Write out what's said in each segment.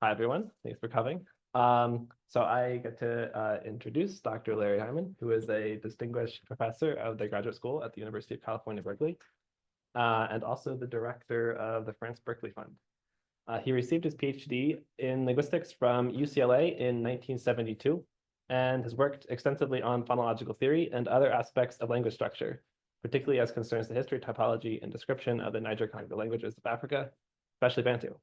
Hi, everyone. Thanks for coming. So I get to introduce Dr. Larry Hyman, who is a distinguished professor of the graduate school at the University of California, Berkeley, and also the director of the France Berkeley Fund. He received his PhD in linguistics from UCLA in 1972 and has worked extensively on phonological theory and other aspects of language structure, particularly as concerns the history, typology, and description of the Niger-Congo languages of Africa, especially Bantu.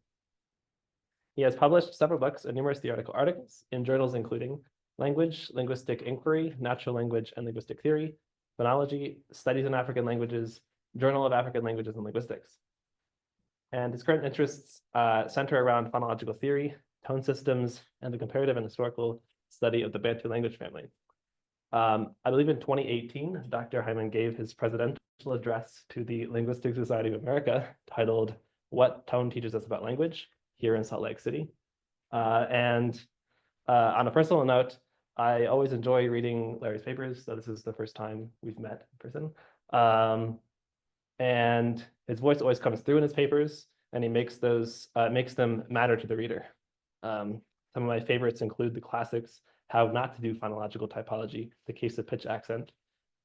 He has published several books and numerous theoretical articles in journals including Language, Linguistic Inquiry, Natural Language and Linguistic Theory, Phonology, Studies in African Languages, Journal of African Languages and Linguistics. And his current interests center around phonological theory, tone systems, and the comparative and historical study of the Bantu language family. I believe in 2018, Dr. Hyman gave his presidential address to the Linguistic Society of America titled "What Tone Teaches Us About Language?" here in Salt Lake City. On a personal note, I always enjoy reading Larry's papers, so this is the first time we've met in person. And his voice always comes through in his papers, and he makes them matter to the reader. Some of my favorites include the classics, How Not to Do Phonological Typology, The Case of Pitch Accent,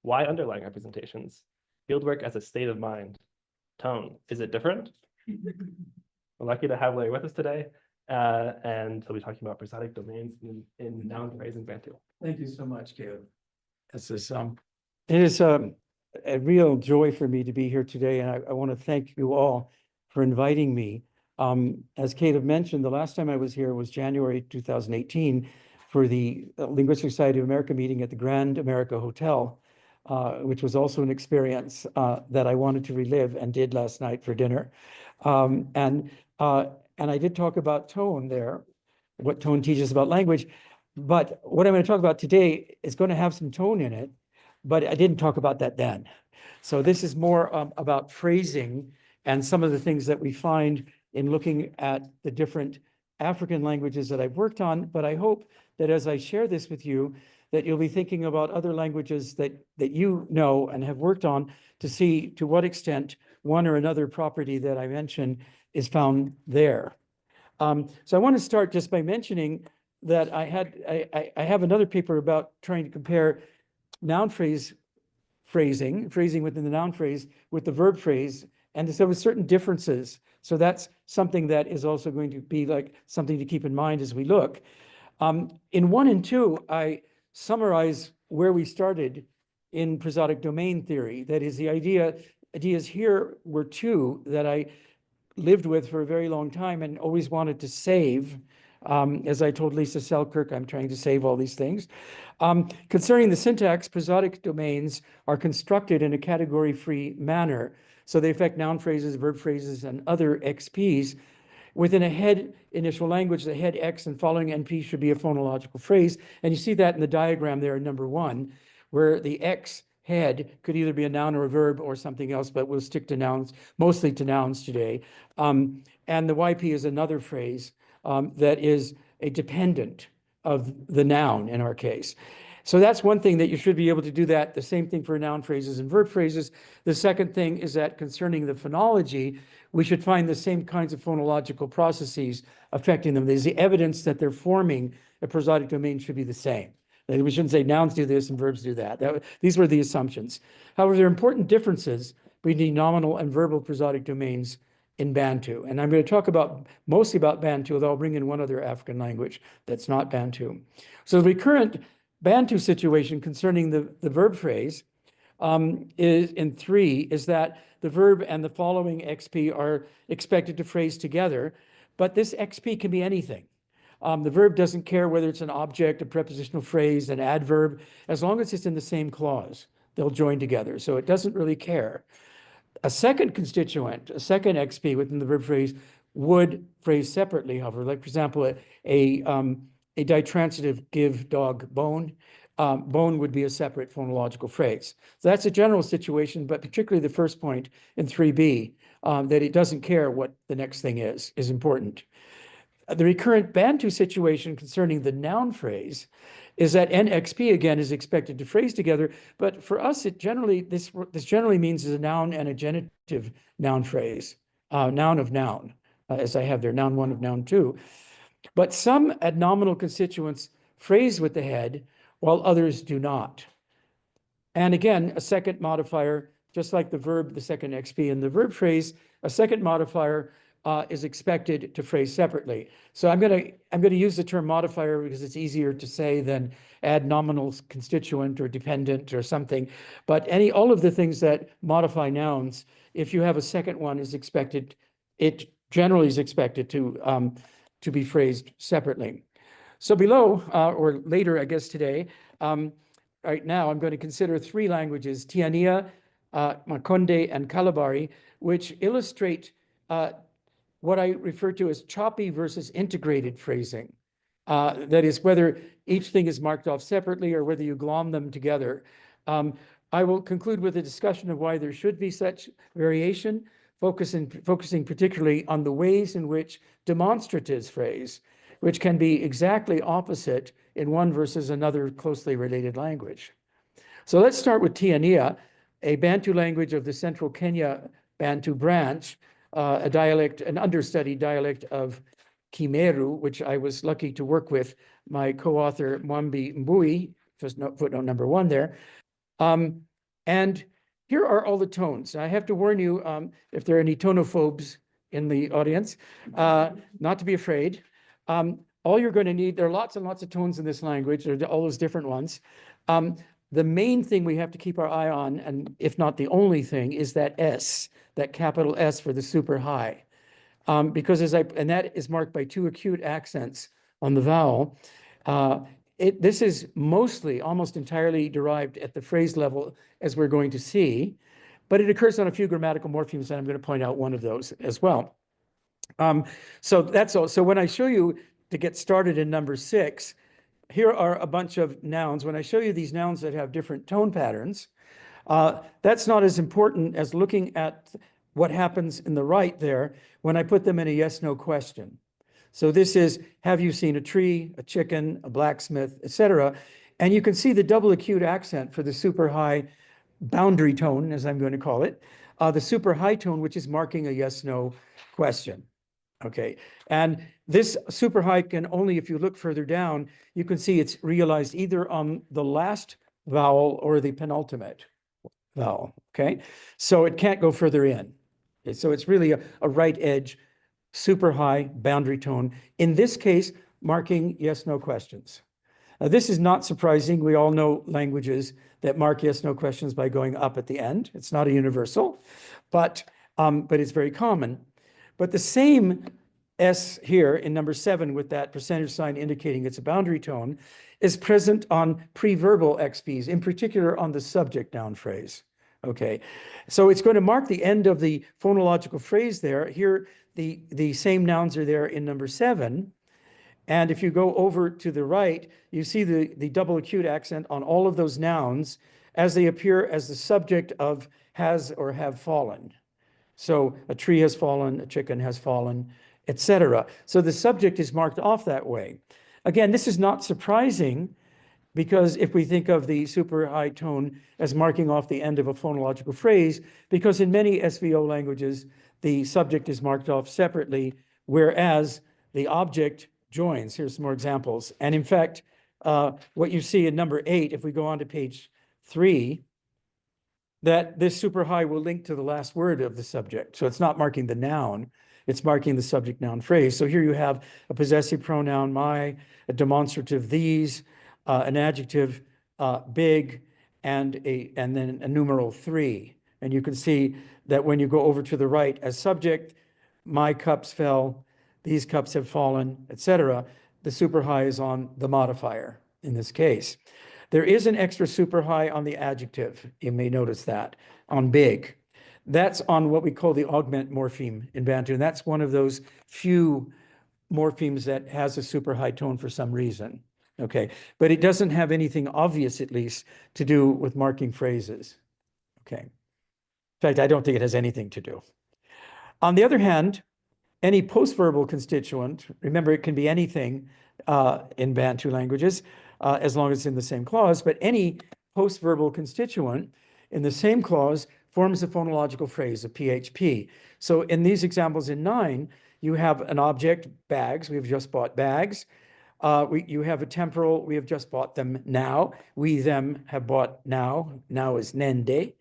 Why Underlying Representations, Fieldwork as a State of Mind, Tone, Is It Different? We're lucky to have Larry with us today, and he'll be talking about prosodic domains in noun phrase and Bantu. Thank you so much, Caleb. It is a real joy for me to be here today, and I want to thank you all for inviting me. As Caleb mentioned, the last time I was here was January 2018 for the Linguistic Society of America meeting at the Grand America Hotel, which was also an experience that I wanted to relive and did last night for dinner. And I did talk about tone there, what tone teaches about language. But what I'm going to talk about today is going to have some tone in it, but I didn't talk about that then. So this is more about phrasing and some of the things that we find in looking at the different African languages that I've worked on. But I hope that as I share this with you, that you'll be thinking about other languages that you know and have worked on to see to what extent one or another property that I mentioned is found there. So I want to start just by mentioning that I have another paper about trying to compare noun phrasing within the noun phrase with the verb phrase, and there were certain differences. So that's something that is also going to be like something to keep in mind as we look. In 1 and 2, I summarize where we started in prosodic domain theory. That is, the ideas here were two that I lived with for a very long time and always wanted to save. As I told Lisa Selkirk, I'm trying to save all these things. Concerning the syntax, prosodic domains are constructed in a category-free manner. So they affect noun phrases, verb phrases, and other XPs. Within a head initial language, the head X and following NP should be a phonological phrase. And you see that in the diagram there in number 1, where the X head could either be a noun or a verb or something else, but we'll stick to nouns, mostly to nouns today. And the YP is another phrase that is a dependent of the noun in our case. So that's one thing that you should be able to do that. The same thing for noun phrases and verb phrases. The second thing is that concerning the phonology, we should find the same kinds of phonological processes affecting them. There's the evidence that they're forming a prosodic domain should be the same. We shouldn't say nouns do this and verbs do that. These were the assumptions. However, there are important differences between nominal and verbal prosodic domains in Bantu. And I'm going to talk mostly about Bantu, although I'll bring in one other African language that's not Bantu. So the recurrent Bantu situation concerning the verb phrase is in 3 is that the verb and the following XP are expected to phrase together, but this XP can be anything. The verb doesn't care whether it's an object, a prepositional phrase, an adverb, as long as it's in the same clause, they'll join together. So it doesn't really care. A second constituent, a second XP within the verb phrase would phrase separately, however, like for example, a ditransitive give dog bone. Bone would be a separate phonological phrase. So that's a general situation, but particularly the first point in 3b, that it doesn't care what the next thing is important. The recurrent Bantu situation concerning the noun phrase is that NXP again is expected to phrase together, but for us, this generally means is a noun and a genitive noun phrase, noun of noun, as I have there, noun 1 of noun 2. But some adnominal constituents phrase with the head, while others do not. And again, a second modifier, just like the verb, the second XP in the verb phrase, a second modifier is expected to phrase separately. So I'm gonna use the term modifier because it's easier to say than add nominal constituent or dependent or something. But all of the things that modify nouns, if you have a second one, is expected. It generally is expected to be phrased separately. So below, or later, I guess today, right now, I'm going to consider three languages, Tiania, Makonde, and Kalabari, which illustrate what I refer to as choppy versus integrated phrasing. That is, whether each thing is marked off separately or whether you glom them together. I will conclude with a discussion of why there should be such variation, focusing particularly on the ways in which demonstratives phrase, which can be exactly opposite in one versus another closely related language. So let's start with Tiania, a Bantu language of the central Kenya Bantu branch, a dialect, an understudied dialect of Kimeru, which I was lucky to work with my co-author Mwambi Mbui, footnote number 1 there. And here are all the tones. I have to warn you, if there are any tonophobes in the audience, not to be afraid. All you're going to need, there are lots and lots of tones in this language, there are all those different ones. The main thing we have to keep our eye on, and if not the only thing, is that S, that capital S for the super high. Because and that is marked by 2 acute accents on the vowel. This is mostly, almost entirely derived at the phrase level, as we're going to see, but it occurs on a few grammatical morphemes, and I'm going to point out one of those as well. So that's all. So when I show you, to get started in number 6, here are a bunch of nouns. When I show you these nouns that have different tone patterns, that's not as important as looking at what happens in the right there when I put them in a yes/no question. So this is, have you seen a tree, a chicken, a blacksmith, etc. And you can see the double acute accent for the super high boundary tone, as I'm going to call it, the super high tone, which is marking a yes/no question. Okay, and this super high can only, if you look further down, you can see it's realized either on the last vowel or the penultimate vowel, okay? So it can't go further in. So it's really a right edge, super high boundary tone. In this case, marking yes/no questions. Now, this is not surprising. We all know languages that mark yes/no questions by going up at the end. It's not a universal, but it's very common. But the same S here in number 7 with that percentage sign indicating it's a boundary tone is present on preverbal XPs, in particular on the subject noun phrase. Okay, so it's going to mark the end of the phonological phrase there. Here, the same nouns are there in number 7. And if you go over to the right, you see the double acute accent on all of those nouns as they appear as the subject of has or have fallen. So a tree has fallen, a chicken has fallen, etc. So the subject is marked off that way. Again, this is not surprising because if we think of the super high tone as marking off the end of a phonological phrase, because in many SVO languages, the subject is marked off separately, whereas the object joins. Here's some more examples. And in fact, what you see in number 8, if we go on to page 3, that this super high will link to the last word of the subject. So it's not marking the noun, it's marking the subject noun phrase. So here you have a possessive pronoun, my, a demonstrative, these, an adjective, big, and then a numeral 3. And you can see that when you go over to the right as subject, my cups fell, these cups have fallen, etc. The super high is on the modifier in this case. There is an extra super high on the adjective. You may notice that on big. That's on what we call the augment morpheme in Bantu. And that's one of those few morphemes that has a super high tone for some reason. Okay, but it doesn't have anything obvious, at least, to do with marking phrases. Okay. In fact, I don't think it has anything to do. On the other hand, any postverbal constituent, remember it can be anything in Bantu languages, as long as it's in the same clause, but any postverbal constituent in the same clause forms a phonological phrase, a PHP. So in these examples in 9, you have an object, bags. We've just bought bags. You have a temporal. We have just bought them now. We, them, have bought now. Now is nende.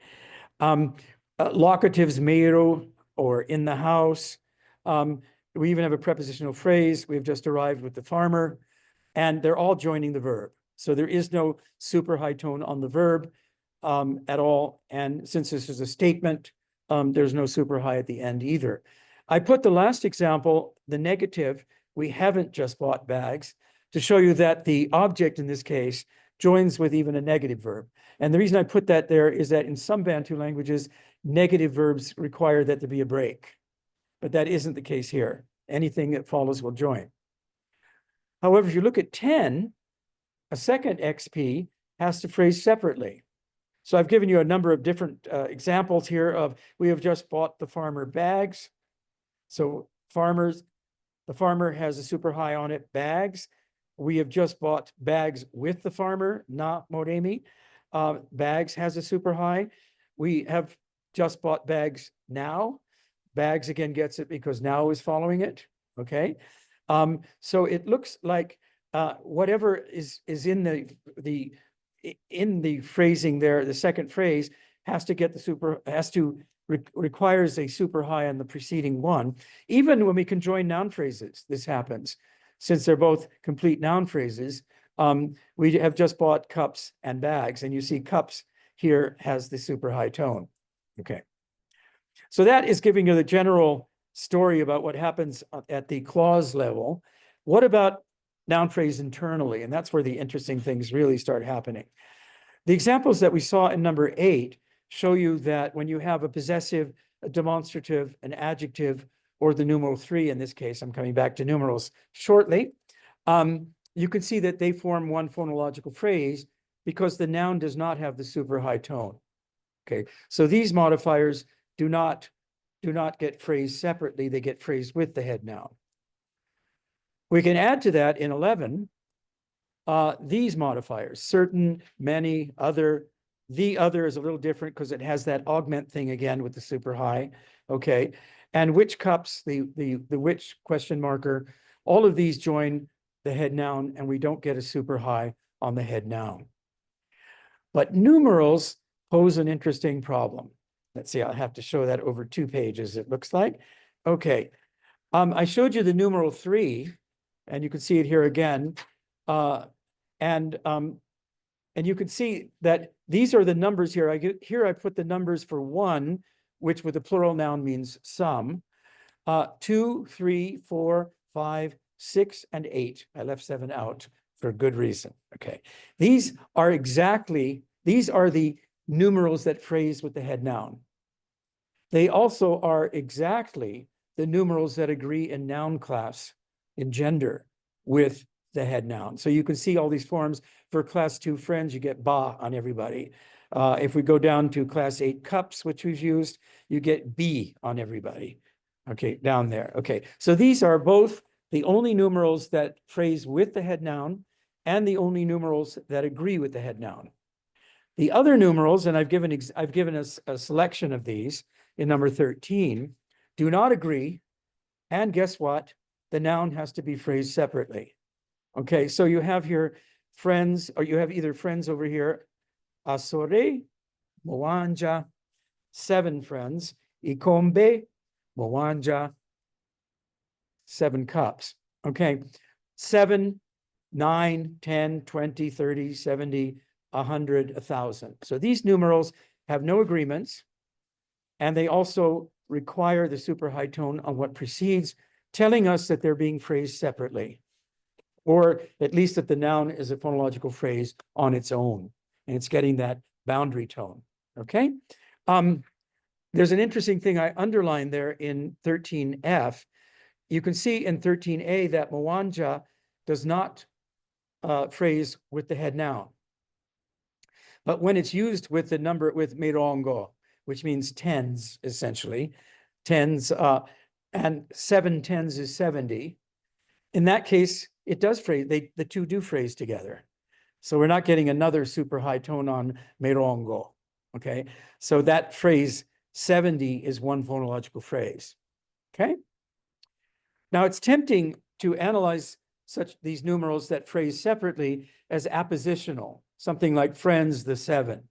Locatives, meiro, or in the house. We even have a prepositional phrase. We've just arrived with the farmer, and they're all joining the verb. So there is no super high tone on the verb at all. And since this is a statement, there's no super high at the end either. I put the last example, the negative, we haven't just bought bags, to show you that the object in this case joins with even a negative verb. And the reason I put that there is that in some Bantu languages, negative verbs require that there be a break. But that isn't the case here. Anything that follows will join. However, if you look at 10, a second XP has to phrase separately. So I've given you a number of different examples here of, we have just bought the farmer bags. So the farmer has a super high on it, bags. We have just bought bags with the farmer, na moremi. Bags has a super high. We have just bought bags now. Bags again gets it because now is following it, okay? So it looks like whatever is in the phrasing there, the second phrase has to get the requires a super high on the preceding one. Even when we conjoin noun phrases, this happens. Since they're both complete noun phrases, we have just bought cups and bags, and you see cups here has the super high tone. Okay. So that is giving you the general story about what happens at the clause level. What about noun phrase internally? And that's where the interesting things really start happening. The examples that we saw in number 8 show you that when you have a possessive, a demonstrative, an adjective, or the numeral 3, in this case, I'm coming back to numerals shortly, you can see that they form one phonological phrase because the noun does not have the super high tone. Okay, so these modifiers do not get phrased separately, they get phrased with the head noun. We can add to that in 11, these modifiers, certain, many, other. The other is a little different because it has that augment thing again with the super high, okay? And which cups, the which question marker, all of these join the head noun and we don't get a super high on the head noun. But numerals pose an interesting problem. Let's see, I'll have to show that over 2 pages, it looks like. Okay, I showed you the numeral 3, and you can see it here again. And you can see that these are the numbers here. I put the numbers for 1, which with a plural noun means some. 2, 3, 4, 5, 6, and 8. I left 7 out for good reason. Okay, these are the numerals that phrase with the head noun. They also are exactly the numerals that agree in noun class, in gender, with the head noun. So you can see all these forms. For class 2 friends, you get ba on everybody. If we go down to class 8 cups, which we've used, you get b on everybody. Okay, down there. Okay, so these are both the only numerals that phrase with the head noun and the only numerals that agree with the head noun. The other numerals, and I've given us a selection of these in number 13, do not agree. And guess what? The noun has to be phrased separately. Okay, so you have here friends, or you have either friends over here, asore, moanja, 7 friends, ikombe, moanja, 7 cups. Okay, 7, 9, 10, 20, 30, 70, 100, 1,000. So these numerals have no agreements, and they also require the super high tone on what precedes, telling us that they're being phrased separately, or at least that the noun is a phonological phrase on its own, and it's getting that boundary tone, okay? There's an interesting thing I underlined there in 13F. You can see in 13A that moanja does not phrase with the head noun. But when it's used with the number, with mirongo, which means tens, essentially, tens, and 7 tens is 70. In that case, it does phrase, the two do phrase together. So we're not getting another super high tone on mirongo, okay? So that phrase 70 is one phonological phrase, okay? Now it's tempting to analyze these numerals that phrase separately as appositional, something like friends, the seven.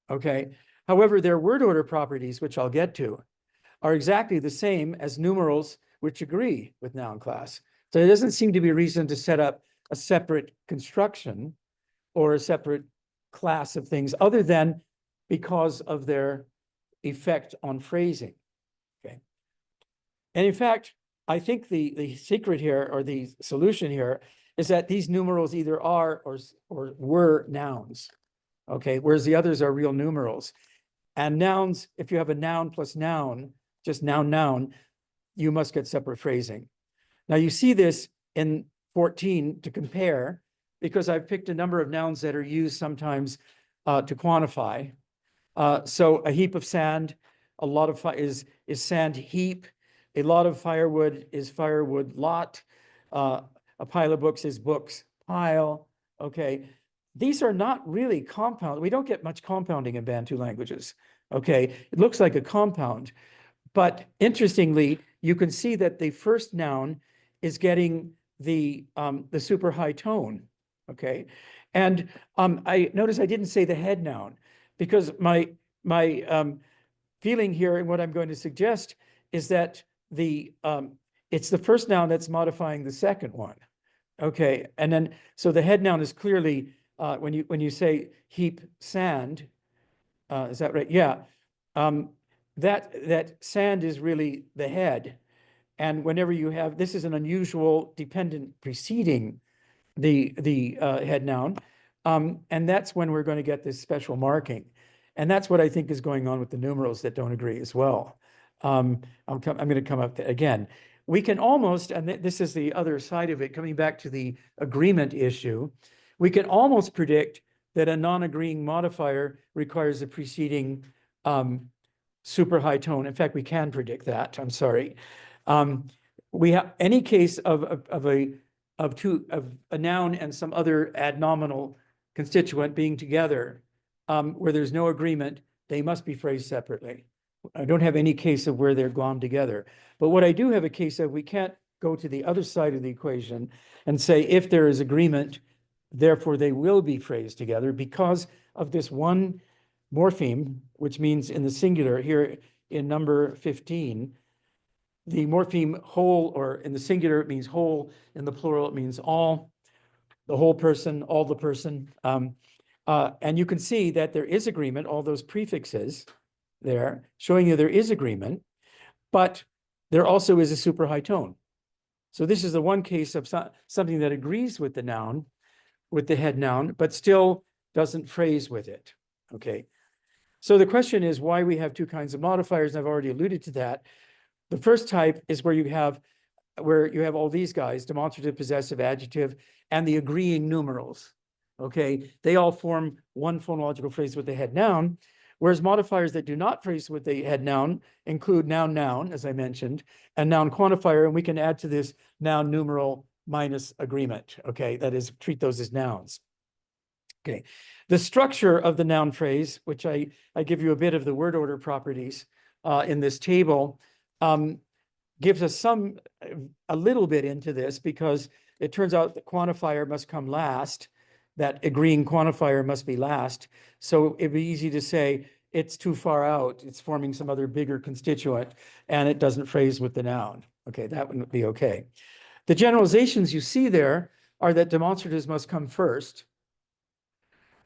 Okay. However, their word order properties, which I'll get to, are exactly the same as numerals which agree with noun class. So there doesn't seem to be a reason to set up a separate construction or a separate class of things other than because of their effect on phrasing. Okay. And in fact, I think the secret here, or the solution here, is that these numerals either are or were nouns. Okay, whereas the others are real numerals. And nouns, if you have a noun plus noun, just noun, noun, you must get separate phrasing. Now you see this in 14 to compare, because I've picked a number of nouns that are used sometimes to quantify. So a heap of sand, a lot of is sand heap. A lot of firewood is firewood lot. A pile of books is books pile. Okay, these are not really compound. We don't get much compounding in Bantu languages. Okay, it looks like a compound, but interestingly, you can see that the first noun is getting the super high tone. Okay, and I notice I didn't say the head noun, because my feeling here and what I'm going to suggest is that it's the first noun that's modifying the second one. Okay, and then so the head noun is clearly when you say heap sand, is that right? Yeah, that sand is really the head, and whenever you have, this is an unusual dependent preceding the head noun, and that's when we're going to get this special marking, and that's what I think is going on with the numerals that don't agree as well. I'm going to come up again. We can almost, and this is the other side of it, coming back to the agreement issue, we can almost predict that a non-agreeing modifier requires a preceding super high tone. In fact, we can predict that. I'm sorry. We have any case of a noun and some other adnominal constituent being together, where there's no agreement, they must be phrased separately. I don't have any case of where they're glommed together. But what I do have a case of, we can't go to the other side of the equation and say if there is agreement, therefore they will be phrased together because of this one morpheme, which means in the singular here in number 15, the morpheme whole, or in the singular it means whole, in the plural it means all, the whole person, all the person. And you can see that there is agreement, all those prefixes there, showing you there is agreement, but there also is a super high tone. So this is the one case of something that agrees with the noun, with the head noun, but still doesn't phrase with it. Okay. So the question is why we have two kinds of modifiers, and I've already alluded to that. The first type is where you have all these guys, demonstrative, possessive, adjective, and the agreeing numerals. Okay, they all form one phonological phrase with the head noun, whereas modifiers that do not phrase with the head noun include noun, noun, as I mentioned, and noun quantifier, and we can add to this noun numeral minus agreement. Okay, that is, treat those as nouns. Okay, the structure of the noun phrase, which I give you a bit of the word order properties in this table, gives us a little bit into this, because it turns out the quantifier must come last, that agreeing quantifier must be last. So it'd be easy to say it's too far out, it's forming some other bigger constituent, and it doesn't phrase with the noun. Okay, that wouldn't be okay. The generalizations you see there are that demonstratives must come first.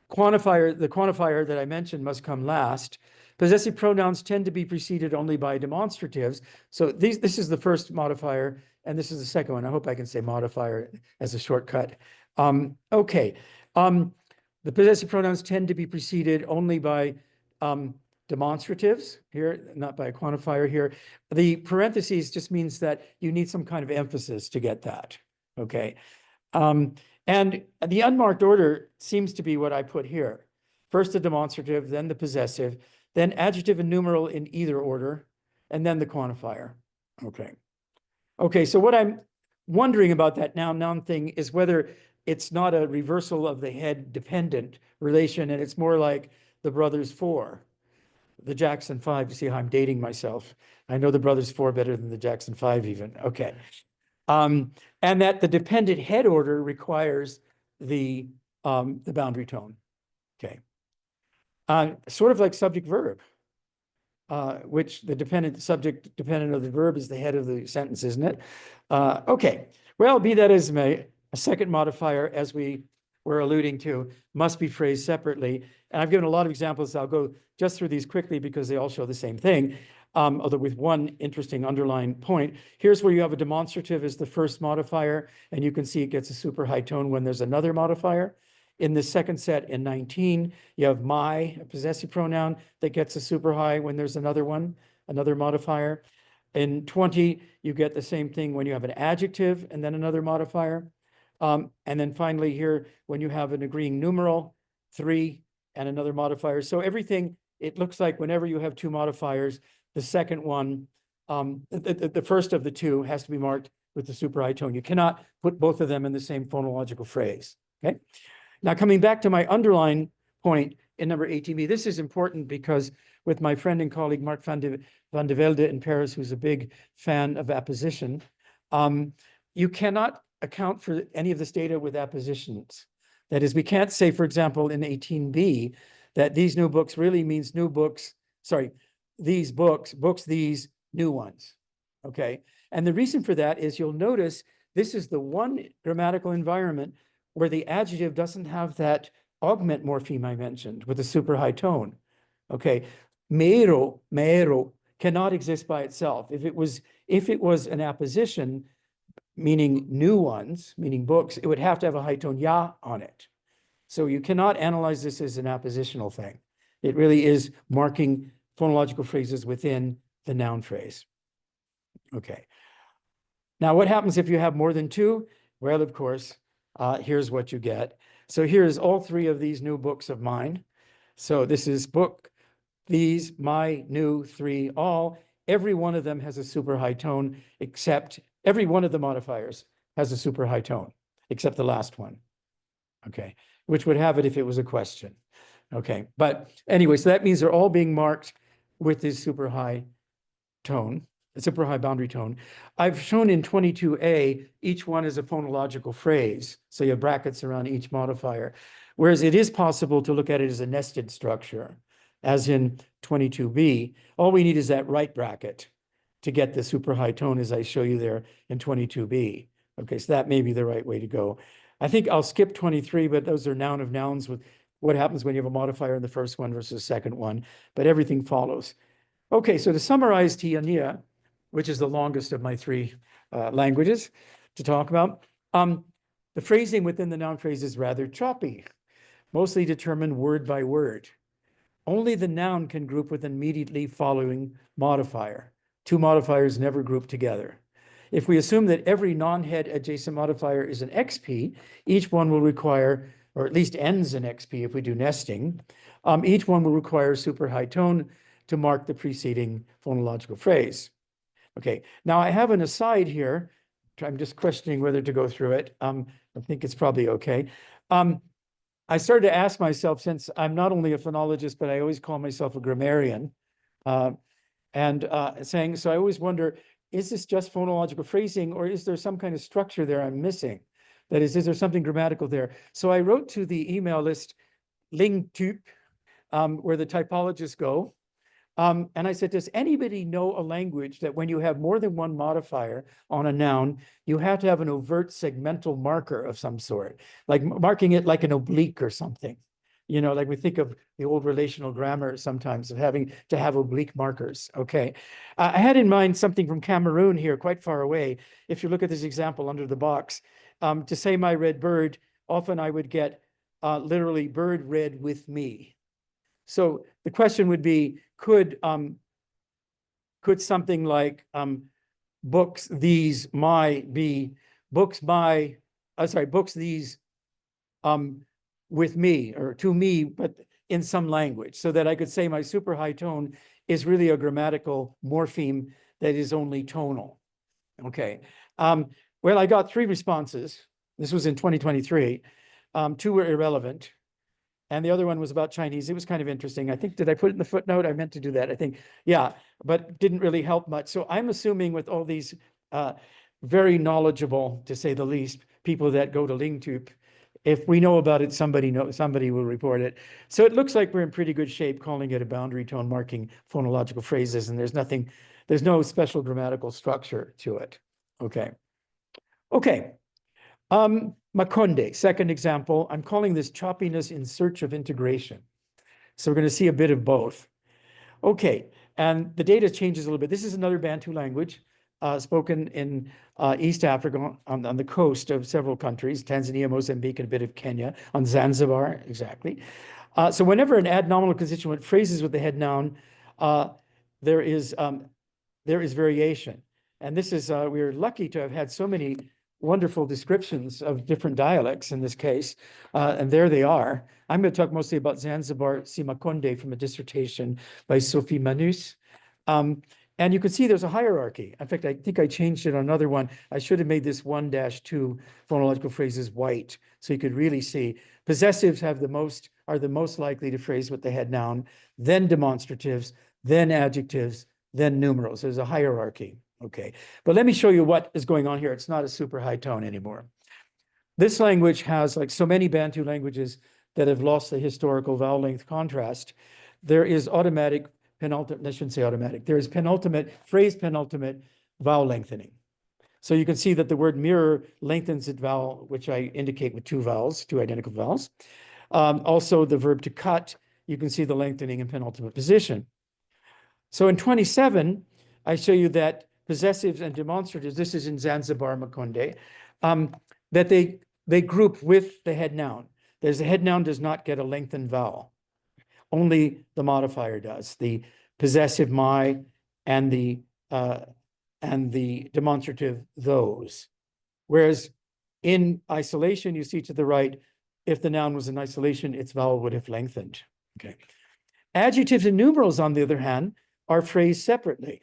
The quantifier that I mentioned must come last. Possessive pronouns tend to be preceded only by demonstratives. So this is the first modifier, and this is the second one. I hope I can say modifier as a shortcut. Okay. The possessive pronouns tend to be preceded only by demonstratives here, not by a quantifier here. The parentheses just means that you need some kind of emphasis to get that. Okay. And the unmarked order seems to be what I put here. First the demonstrative, then the possessive, then adjective and numeral in either order, and then the quantifier. Okay. Okay, so what I'm wondering about that noun thing is whether it's not a reversal of the head dependent relation, and it's more like the brothers four, the Jackson Five. You see how I'm dating myself. I know the brothers four better than the Jackson Five even. Okay. And that the dependent head order requires the boundary tone. Okay. Sort of like subject verb, which the dependent subject dependent of the verb is the head of the sentence, isn't it? Okay. Well, be that as may, a second modifier, as we were alluding to, must be phrased separately. And I've given a lot of examples. I'll go just through these quickly because they all show the same thing, although with one interesting underlying point. Here's where you have a demonstrative as the first modifier, and you can see it gets a super high tone when there's another modifier. In the second set in 19, you have my, a possessive pronoun, that gets a super high when there's another one, another modifier. In 20, you get the same thing when you have an adjective and then another modifier. And then finally here, when you have an agreeing numeral, 3 and another modifier. So everything, it looks like whenever you have two modifiers, the second one, the first of the two has to be marked with the super high tone. You cannot put both of them in the same phonological phrase, okay? Now, coming back to my underlying point in number 18b, this is important because with my friend and colleague Mark van de Velde in Paris, who's a big fan of apposition, you cannot account for any of this data with appositions. That is, we can't say, for example, in 18b, that these new books really means new books, sorry, these books, these new ones, okay? And the reason for that is you'll notice this is the one grammatical environment where the adjective doesn't have that augment morpheme I mentioned with a super high tone, okay? Mero cannot exist by itself. If it was an apposition, meaning new ones, meaning books, it would have to have a high tone ya on it. So you cannot analyze this as an appositional thing. It really is marking phonological phrases within the noun phrase. Okay. Now, what happens if you have more than two? Well, of course, here's what you get. So here's all three of these new books of mine. So this is book, these, my, new, three, all. Every one of them has a super high tone, except every one of the modifiers has a super high tone, except the last one, okay, which would have it if it was a question, okay. But anyway, so that means they're all being marked with this super high tone, super high boundary tone. I've shown in 22a, each one is a phonological phrase. So you have brackets around each modifier, whereas it is possible to look at it as a nested structure, as in 22b. All we need is that right bracket to get the super high tone as I show you there in 22b. Okay, so that may be the right way to go. I think I'll skip 23, but those are noun of nouns with what happens when you have a modifier in the first one versus the second one, but everything follows. Okay, so to summarize Tiania, which is the longest of my three languages to talk about, the phrasing within the noun phrase is rather choppy, mostly determined word by word. Only the noun can group with an immediately following modifier. Two modifiers never group together. If we assume that every non-head adjacent modifier is an XP, each one will require, or at least ends in XP if we do nesting, each one will require a super high tone to mark the preceding phonological phrase. Okay, now I have an aside here. I'm just questioning whether to go through it. I think it's probably okay. I started to ask myself, since I'm not only a phonologist, but I always call myself a grammarian, saying, so I always wonder, is this just phonological phrasing, or is there some kind of structure there I'm missing? That is there something grammatical there? So I wrote to the email list, Linguistics, where the typologists go. And I said, does anybody know a language that when you have more than one modifier on a noun, you have to have an overt segmental marker of some sort, like marking it like an oblique or something? You know, like we think of the old relational grammar sometimes of having to have oblique markers. Okay. I had in mind something from Cameroon here, quite far away. If you look at this example under the box, to say my red bird, often I would get literally bird read with me. So the question would be, could something like books these my be books my books these with me or to me, but in some language, so that I could say my super high tone is really a grammatical morpheme that is only tonal. Okay. Well, I got 3 responses. This was in 2023. 2 were irrelevant. And the other one was about Chinese. It was kind of interesting. I think, did I put it in the footnote? I meant to do that, I think. Yeah, but didn't really help much. So I'm assuming with all these very knowledgeable, to say the least, people that go to Lingtube. If we know about it, somebody will report it. So it looks like we're in pretty good shape calling it a boundary tone marking phonological phrases, and there's no special grammatical structure to it. Okay. Okay. Makonde, second example. I'm calling this choppiness in search of integration. So we're going to see a bit of both. Okay, and the data changes a little bit. This is another Bantu language spoken in East Africa on the coast of several countries, Tanzania, Mozambique, and a bit of Kenya, on Zanzibar, exactly. So whenever an add nominal constituent phrases with the head noun, there is variation. And this is, we're lucky to have had so many wonderful descriptions of different dialects in this case, and there they are. I'm going to talk mostly about Zanzibar Makonde from a dissertation by Sophie Manus. And you can see there's a hierarchy. In fact, I think I changed it on another one. I should have made this 1-2 phonological phrases white, so you could really see. Possessives are the most likely to phrase with the head noun, then demonstratives, then adjectives, then numerals. There's a hierarchy. Okay, but let me show you what is going on here. It's not a super high tone anymore. This language has, like so many Bantu languages that have lost the historical vowel length contrast, there is automatic penultimate, I shouldn't say automatic, there is phrase penultimate vowel lengthening. So you can see that the word mirror lengthens its vowel, which I indicate with two identical vowels. Also the verb to cut, you can see the lengthening in penultimate position. So in 27, I show you that possessives and demonstratives, this is in Zanzibar Makonde, that they group with the head noun. The head noun does not get a lengthened vowel. Only the modifier does, the possessive my and the demonstrative those. Whereas in isolation, you see to the right, if the noun was in isolation, its vowel would have lengthened. Okay. Adjectives and numerals, on the other hand, are phrased separately.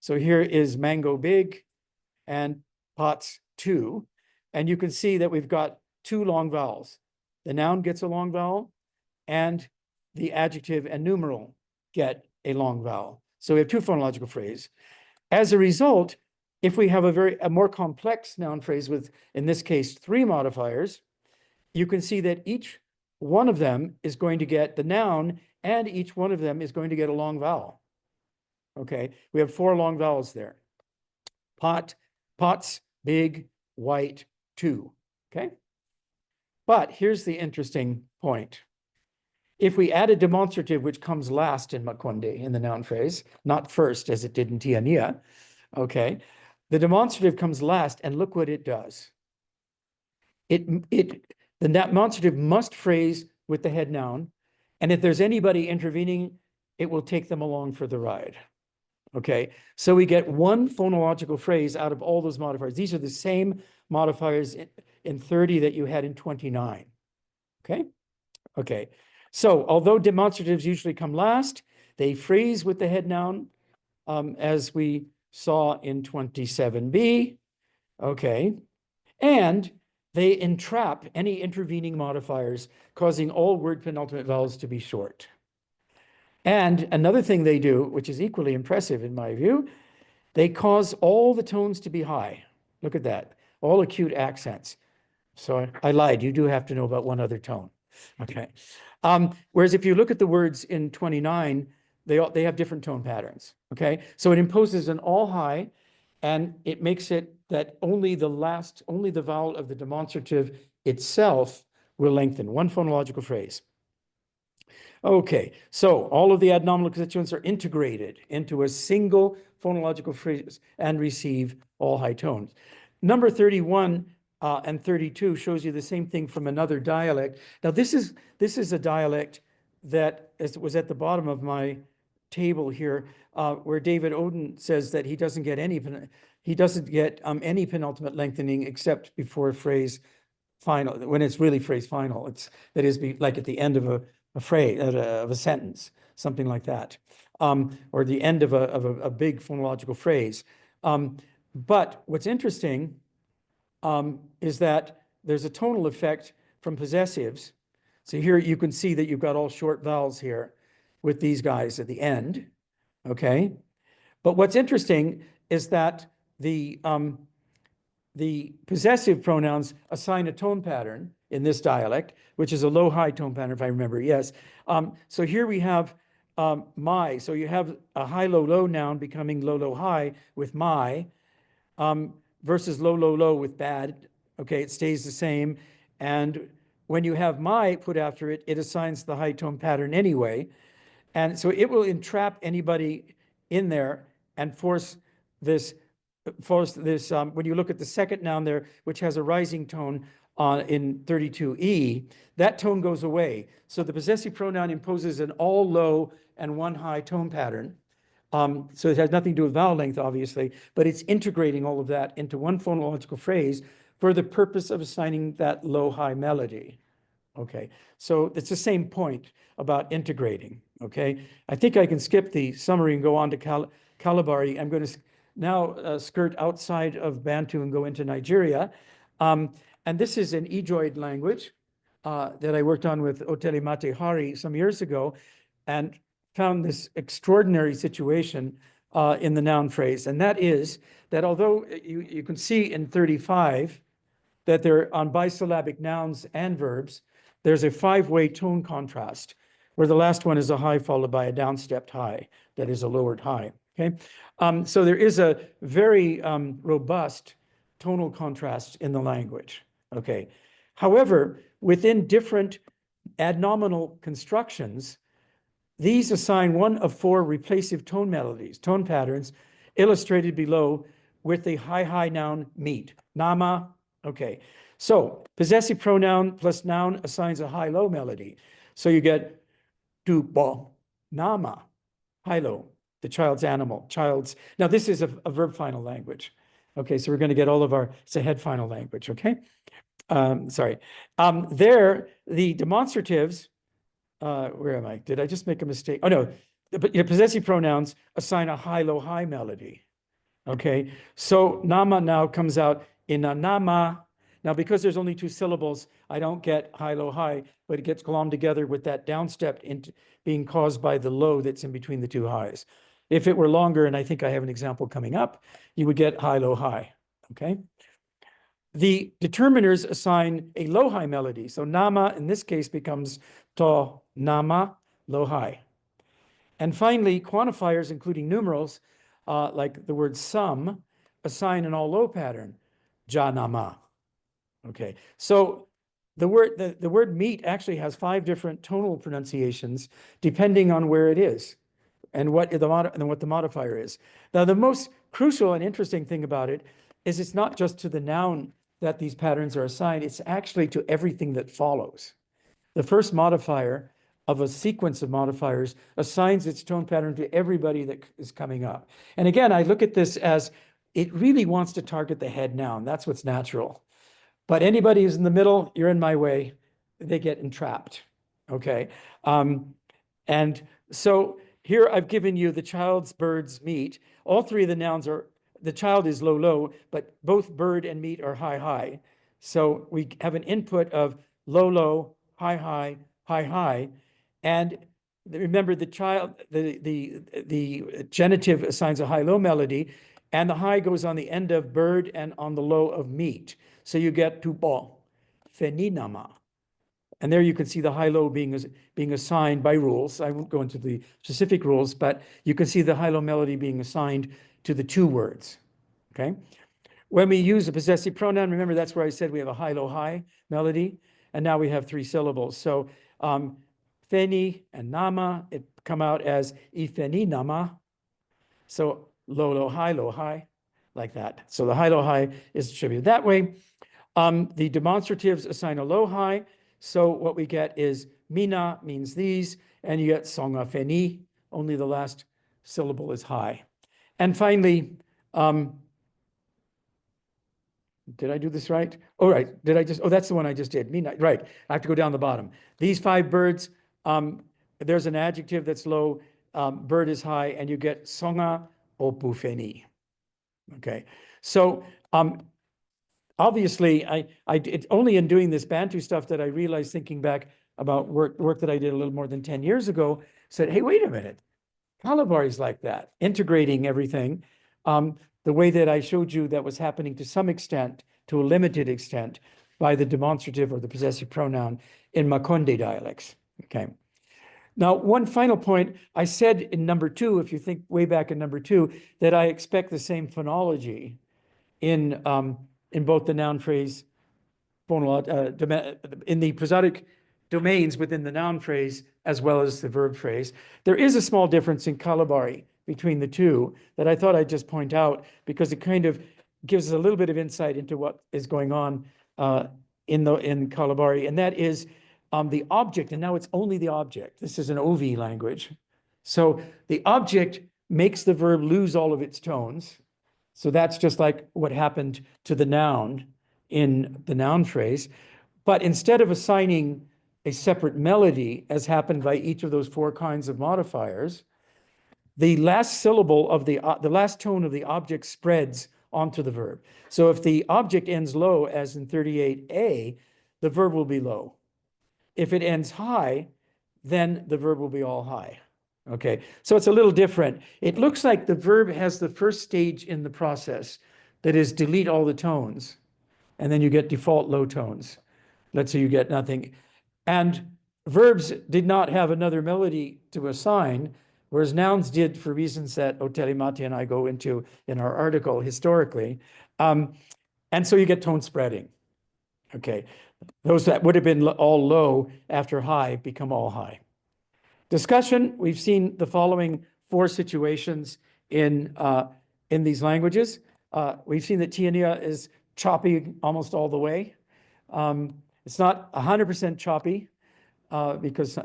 So here is mango big and pots two. And you can see that we've got two long vowels. The noun gets a long vowel and the adjective and numeral get a long vowel. So we have two phonological phrases. As a result, if we have a more complex noun phrase with, in this case, 3 modifiers, you can see that each one of them is going to get the noun and each one of them is going to get a long vowel. Okay, we have 4 long vowels there. Pot, pots, big, white, 2. Okay, but here's the interesting point. If we add a demonstrative, which comes last in Makonde in the noun phrase, not first as it did in Tiania, okay, the demonstrative comes last, and look what it does. The demonstrative must phrase with the head noun, and if there's anybody intervening, it will take them along for the ride. Okay, so we get one phonological phrase out of all those modifiers. These are the same modifiers in 30 that you had in 29. Okay, okay. So although demonstratives usually come last, they phrase with the head noun, as we saw in 27b. Okay, and they entrap any intervening modifiers, causing all word penultimate vowels to be short. And another thing they do, which is equally impressive in my view, they cause all the tones to be high. Look at that, all acute accents. So I lied, you do have to know about one other tone. Okay. Whereas if you look at the words in 29, they have different tone patterns. Okay. So it imposes an all high, and it makes it that only the vowel of the demonstrative itself will lengthen, one phonological phrase. Okay, so all of the add nominal constituents are integrated into a single phonological phrase and receive all high tones. Number 31 and 32 shows you the same thing from another dialect. Now this is a dialect that was at the bottom of my table here, where David Oden says that he doesn't get any penultimate lengthening except before phrase final, when it's really phrase final. That is like at the end of a phrase, of a sentence, something like that, or the end of a big phonological phrase. But what's interesting is that there's a tonal effect from possessives. So here you can see that you've got all short vowels here with these guys at the end, okay? But what's interesting is that the the possessive pronouns assign a tone pattern in this dialect, which is a low-high tone pattern, if I remember, yes. So here we have my, so you have a high-low-low noun becoming low-low-high with my, versus low-low-low with bad. Okay, it stays the same. And when you have my put after it, it assigns the high tone pattern anyway. And so it will entrap anybody in there and force this, when you look at the second noun there, which has a rising tone in 32E, that tone goes away. So the possessive pronoun imposes an all low and one high tone pattern. So it has nothing to do with vowel length, obviously, but it's integrating all of that into one phonological phrase for the purpose of assigning that low-high melody. Okay, so it's the same point about integrating. Okay, I think I can skip the summary and go on to Kalabari. I'm going to now skirt outside of Bantu and go into Nigeria. And this is an Ijoid language that I worked on with Otele Mate Hari some years ago, and found this extraordinary situation in the noun phrase. And that is that although you can see in 35 that they're on bisyllabic nouns and verbs, there's a 5-way tone contrast, where the last one is a high followed by a downstepped high, that is a lowered high, okay? So there is a very robust tonal contrast in the language, okay? However, within different adnominal constructions, these assign one of 4 replacive tone melodies, tone patterns, illustrated below with the high noun meet. Nama, okay. So possessive pronoun plus noun assigns a high-low melody. So you get tu bo, nama, high-low, the child's animal, now this is a verb final language. Okay, so we're going to get all of it's a head final language, okay? Sorry. There, the demonstratives, where am I? Did I just make a mistake? Oh, no. But possessive pronouns assign a high-low-high melody. Okay. So nama now comes out in a nama. Now, because there's only 2 syllables, I don't get high-low-high, but it gets glommed together with that downstep being caused by the low that's in between the 2 highs. If it were longer, and I think I have an example coming up, you would get high-low-high. Okay. The determiners assign a low-high melody. So nama, in this case, becomes to, nama, low-high. And finally, quantifiers, including numerals, like the word sum, assign an all-low pattern, ja, nama. Okay, so the word meat actually has 5 different tonal pronunciations, depending on where it is and what the modifier is. Now, the most crucial and interesting thing about it is it's not just to the noun that these patterns are assigned, it's actually to everything that follows. The first modifier of a sequence of modifiers assigns its tone pattern to everybody that is coming up. And again, I look at this as it really wants to target the head noun. That's what's natural. But anybody who's in the middle, you're in my way, they get entrapped, okay? And so here I've given you the child's, birds, meat. All 3 of the nouns are, the child is low, low, but both bird and meat are high, high. So we have an input of low, low, high, high, high, high. And remember the child, the genitive assigns a high-low melody, and the high goes on the end of bird and on the low of meat. So you get tupo, feninama. And there you can see the high-low being assigned by rules. I won't go into the specific rules, but you can see the high-low melody being assigned to the 2 words, okay? When we use a possessive pronoun, remember that's where I said we have a high-low-high melody, and now we have 3 syllables. So feni and nama, it come out as ifeni nama. So low, high, like that. So the high, low, high is distributed that way. The demonstratives assign a low, high. So what we get is mina means these, and you get songa feni, only the last syllable is high. And finally, did I do this right? Oh, right. That's the one I just did. Mina, right. I have to go down the bottom. These 5 birds, there's an adjective that's low, bird is high, and you get songa opufeni. Okay. So obviously, it's only in doing this Bantu stuff that I realized, thinking back about work that I did a little more than 10 years ago, said, hey, wait a minute. Kalabari's like that, integrating everything. the way that I showed you that was happening to some extent, to a limited extent, by the demonstrative or the possessive pronoun in Makonde dialects. Okay. Now, one final point, I said in number 2, if you think way back in number 2, that I expect the same phonology in both the noun phrase, in the prosodic domains within the noun phrase as well as the verb phrase. There is a small difference in Kalabari between the two that I thought I'd just point out because it kind of gives us a little bit of insight into what is going on in Kalabari, and that is the object, and now it's only the object. This is an OV language. So the object makes the verb lose all of its tones. So that's just like what happened to the noun in the noun phrase. But instead of assigning a separate melody, as happened by each of those 4 kinds of modifiers, the last syllable of the last tone of the object spreads onto the verb. So if the object ends low, as in 38A, the verb will be low. If it ends high, then the verb will be all high. Okay, so it's a little different. It looks like the verb has the first stage in the process, that is delete all the tones, and then you get default low tones. Let's say you get nothing. And verbs did not have another melody to assign, whereas nouns did for reasons that Otelimati and I go into in our article historically. And so you get tone spreading. Okay, those that would have been all low after high become all high. Discussion, we've seen the following 4 situations in these languages. We've seen that Tiania is choppy almost all the way. It's not 100% choppy because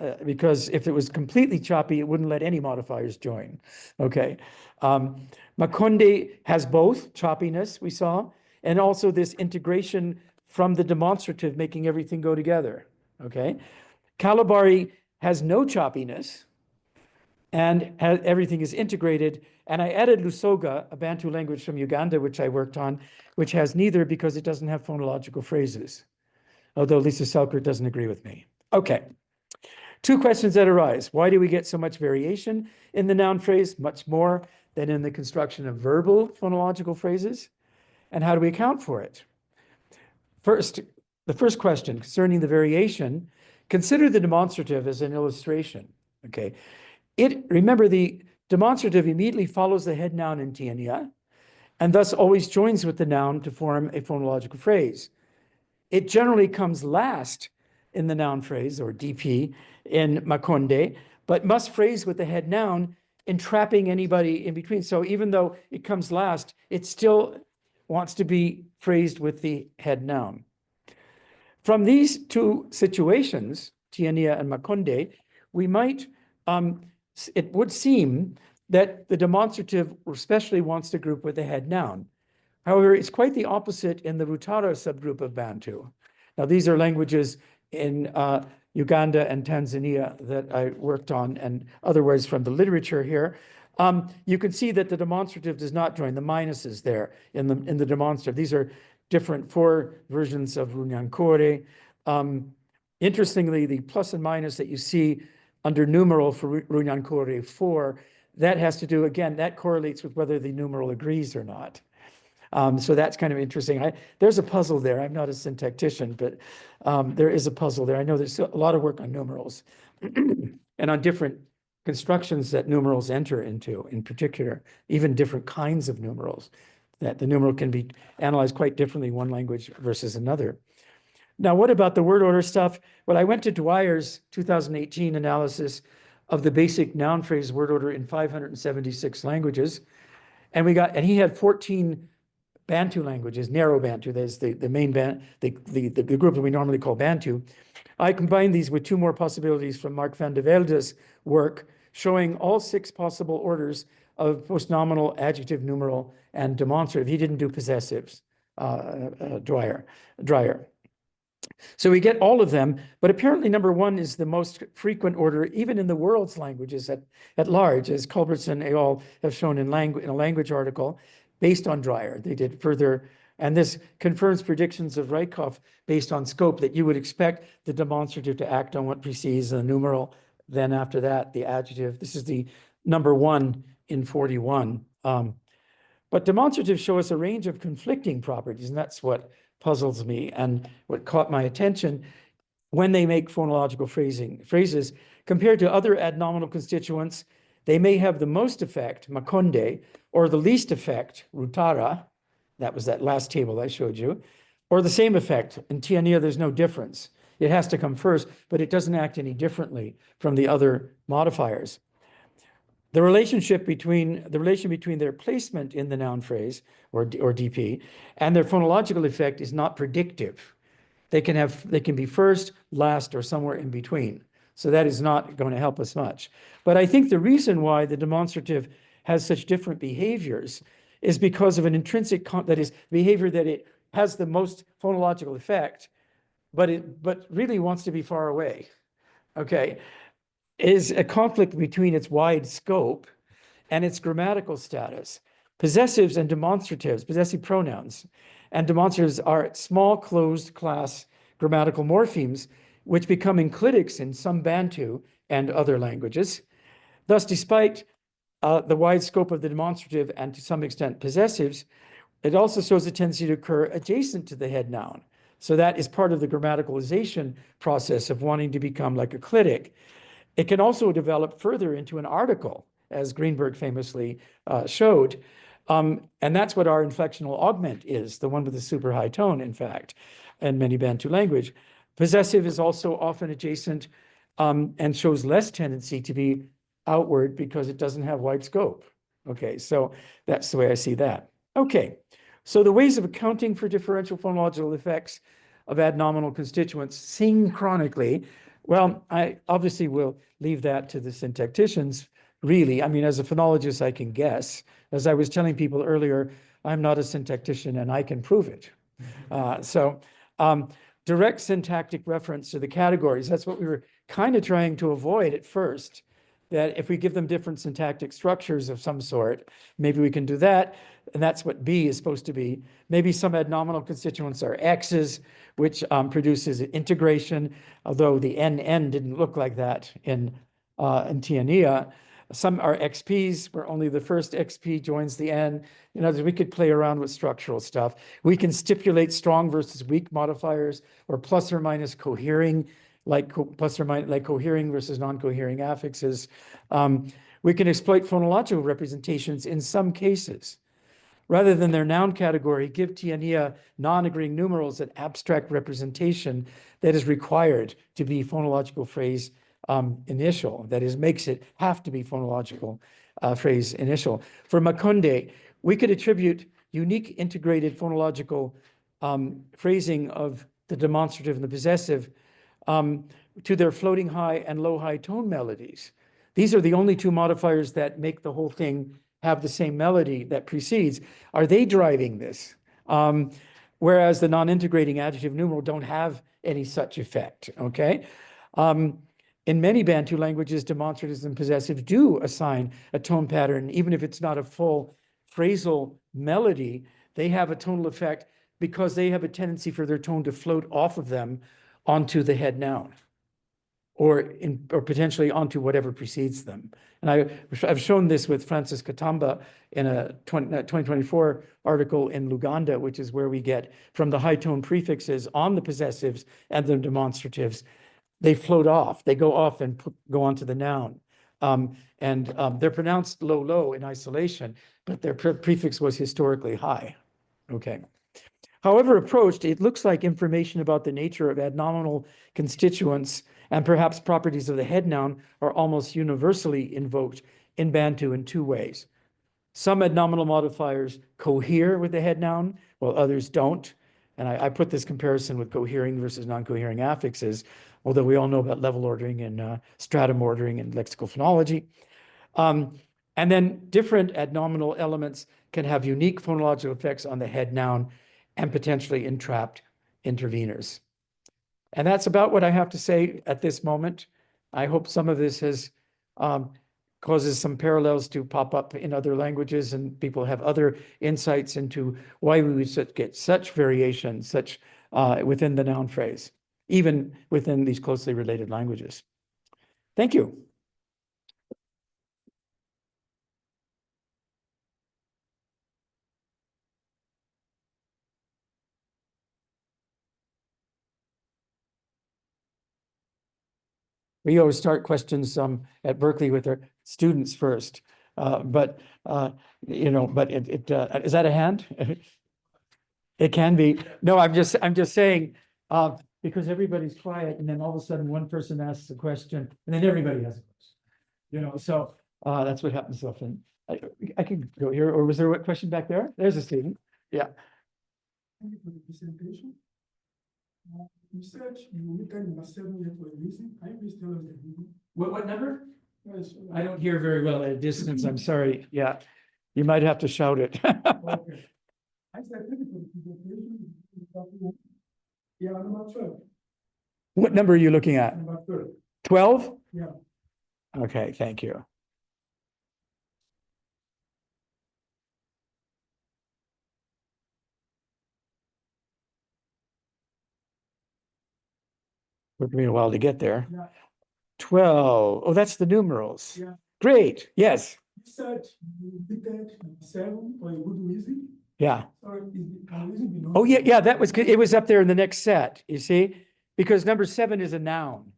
if it was completely choppy, it wouldn't let any modifiers join. Okay. Makonde has both choppiness, we saw, and also this integration from the demonstrative, making everything go together. Okay. Kalabari has no choppiness, and everything is integrated. And I added Lusoga, a Bantu language from Uganda, which I worked on, which has neither because it doesn't have phonological phrases, although Lisa Selkirk doesn't agree with me. Okay, 2 questions that arise. Why do we get so much variation in the noun phrase, much more than in the construction of verbal phonological phrases? And how do we account for it? First, the first question concerning the variation, consider the demonstrative as an illustration. Okay, remember the demonstrative immediately follows the head noun in Tiania, and thus always joins with the noun to form a phonological phrase. It generally comes last in the noun phrase, or DP, in Makonde, but must phrase with the head noun, entrapping anybody in between. So even though it comes last, it still wants to be phrased with the head noun. From these 2 situations, Tiania and Makonde, we might, it would seem that the demonstrative especially wants to group with the head noun. However, it's quite the opposite in the Rutara subgroup of Bantu. Now, these are languages in Uganda and Tanzania that I worked on, and other words from the literature here. You can see that the demonstrative does not join the minuses there in the demonstrative. These are different 4 versions of Runyankore. Interestingly, the plus and minus that you see under numeral for Runyankore 4, that has to do, again, that correlates with whether the numeral agrees or not. So that's kind of interesting. There's a puzzle there. I'm not a syntactician, but there is a puzzle there. I know there's a lot of work on numerals and on different constructions that numerals enter into, in particular, even different kinds of numerals, that the numeral can be analyzed quite differently in one language versus another. Now, what about the word order stuff? Well, I went to Dwyer's 2018 analysis of the basic noun phrase word order in 576 languages. And he had 14 Bantu languages, narrow Bantu, there's the main the group that we normally call Bantu. I combined these with 2 more possibilities from Mark van de Velde's work, showing all 6 possible orders of postnominal, adjective, numeral, and demonstrative. He didn't do possessives, Dwyer. So we get all of them, but apparently number 1 is the most frequent order, even in the world's languages at large, as Culbertson et al. Have shown in a language article based on Dwyer. They did further, and this confirms predictions of Rykhoff based on scope, that you would expect the demonstrative to act on what precedes the numeral, then after that, the adjective. This is the number 1 in 41. But demonstratives show us a range of conflicting properties, and that's what puzzles me and what caught my attention when they make phonological phrases. Compared to other adnominal constituents, they may have the most effect, Makonde, or the least effect, Rutara. That was that last table I showed you. Or the same effect. In Tiania, there's no difference. It has to come first, but it doesn't act any differently from the other modifiers. The relation between their placement in the noun phrase, or DP, and their phonological effect is not predictive. They can be first, last, or somewhere in between. So that is not going to help us much. But I think the reason why the demonstrative has such different behaviors is because of an intrinsic, that is, behavior that it has the most phonological effect, but really wants to be far away. Okay, is a conflict between its wide scope and its grammatical status. Possessives and demonstratives, possessive pronouns, and demonstratives are small closed class grammatical morphemes which become enclitics in some Bantu and other languages. Thus, despite the wide scope of the demonstrative and to some extent possessives, it also shows a tendency to occur adjacent to the head noun. So that is part of the grammaticalization process of wanting to become like a clitic. It can also develop further into an article, as Greenberg famously showed. And that's what our inflectional augment is, the one with the super high tone, in fact, in many Bantu language. Possessive is also often adjacent and shows less tendency to be outward because it doesn't have wide scope. Okay, so that's the way I see that. Okay, so the ways of accounting for differential phonological effects of adnominal constituents synchronically, well, I obviously will leave that to the syntacticians, really. I mean, as a phonologist, I can guess. As I was telling people earlier, I'm not a syntactician and I can prove it. Direct syntactic reference to the categories, that's what we were kind of trying to avoid at first, that if we give them different syntactic structures of some sort, maybe we can do that. And that's what B is supposed to be. Maybe some adnominal constituents are X's, which produces integration, although the NN didn't look like that in Tiania. Some are XPs, where only the first XP joins the N. You know, we could play around with structural stuff. We can stipulate strong versus weak modifiers, or plus or minus cohering, like cohering versus non-cohering affixes. We can exploit phonological representations in some cases. Rather than their noun category, give Tiania non-agreeing numerals an abstract representation that is required to be phonological phrase initial, that is, makes it have to be phonological phrase initial. For Makonde, we could attribute unique integrated phonological phrasing of the demonstrative and the possessive to their floating high and low high tone melodies. These are the only two modifiers that make the whole thing have the same melody that precedes. Are they driving this? Whereas the non-integrating adjective numeral don't have any such effect, okay? In many Bantu languages, demonstratives and possessives do assign a tone pattern, even if it's not a full phrasal melody. They have a tonal effect because they have a tendency for their tone to float off of them onto the head noun, or potentially onto whatever precedes them. And I've shown this with Francis Katamba in a 2024 article in Luganda, which is where we get from the high tone prefixes on the possessives and the demonstratives. They float off, they go off and go onto the noun. They're pronounced low, low in isolation, but their prefix was historically high. Okay. However approached, it looks like information about the nature of adnominal constituents and perhaps properties of the head noun are almost universally invoked in Bantu in two ways. Some adnominal modifiers cohere with the head noun, while others don't. And I put this comparison with cohering versus non-cohering affixes, although we all know about level ordering and stratum ordering and lexical phonology. And then different adnominal elements can have unique phonological effects on the head noun and potentially entrapped interveners. And that's about what I have to say at this moment. I hope some of this has causes some parallels to pop up in other languages and people have other insights into why we would get such variation, within the noun phrase, even within these closely related languages. Thank you. We always start questions at Berkeley with our students first. But is that a hand? It can be. No, I'm just saying, because everybody's quiet and then all of a sudden one person asks a question and then everybody has a question. So that's what happens often. I can go here, or was there a question back there? There's a student. Yeah. Thank you for the presentation. You said you written number 7 here for a reason. Can you please tell us the reason? What number? Yes, I don't hear very well at a distance. I'm sorry. Yeah. You might have to shout it. Okay. I said thank you for the presentation. Yeah, number 12. What number are you looking at? Number 12. 12? Yeah. Okay, thank you. Took me a while to get there. Yeah. 12. Oh, that's the numerals. Yeah. Great. Yes. You said you repeated number 7 for a good reason. Yeah. Sorry, is the reason be known? Oh, yeah, that was good. It was up there in the next set, you see? Because number 7 is a noun.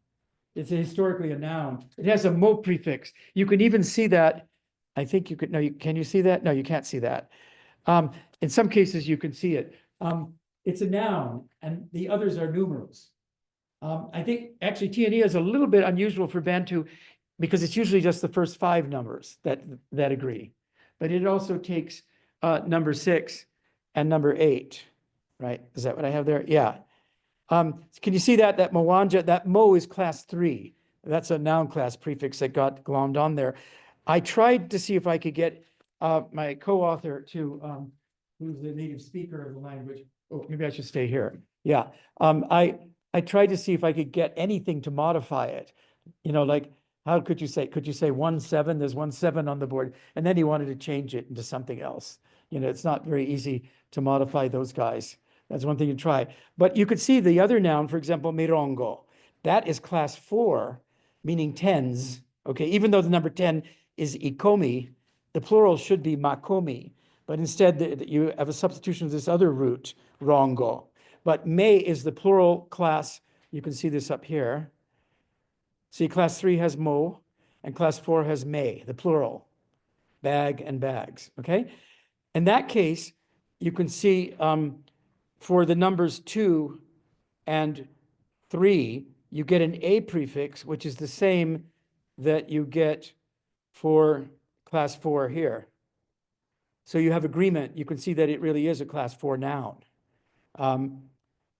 It's historically a noun. It has a mo prefix. You can even see that. I think you could, no, can you see that? No, you can't see that. In some cases, you can see it. It's a noun and the others are numerals. I think actually Tiania is a little bit unusual for Bantu because it's usually just the first 5 numbers that agree. But it also takes number 6 and number 8, right? Is that what I have there? Yeah. Can you see that Mwanja, that mo is class 3. That's a noun class prefix that got glommed on there. I tried to see if I could get my co-author to, who's the native speaker of the language. Oh, maybe I should stay here. Yeah. I tried to see if I could get anything to modify it. Like, how could you say 1-7? There's 1-7 on the board. And then he wanted to change it into something else. It's not very easy to modify those guys. That's one thing you try. But you could see the other noun, for example, mirongo. That is class 4, meaning tens. Okay, even though the number 10 is ikomi, the plural should be makomi. But instead, you have a substitution of this other root, rongo. But me is the plural class. You can see this up here. See, class 3 has mo, and class 4 has me, the plural, bag and bags. Okay, in that case, you can see for the numbers 2 and 3, you get an a prefix, which is the same that you get for class 4 here. So you have agreement. You can see that it really is a class 4 noun.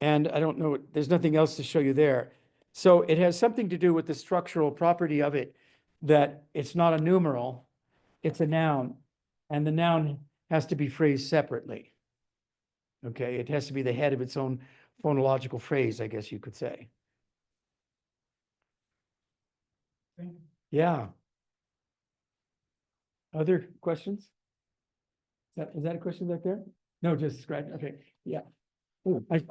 And I don't know, there's nothing else to show you there. So it has something to do with the structural property of it, that it's not a numeral, it's a noun, and the noun has to be phrased separately. Okay, it has to be the head of its own phonological phrase, I guess you could say. Thank you. Yeah. Other questions? Is that a question back there? No, just scratch. Okay, yeah. Ooh, That's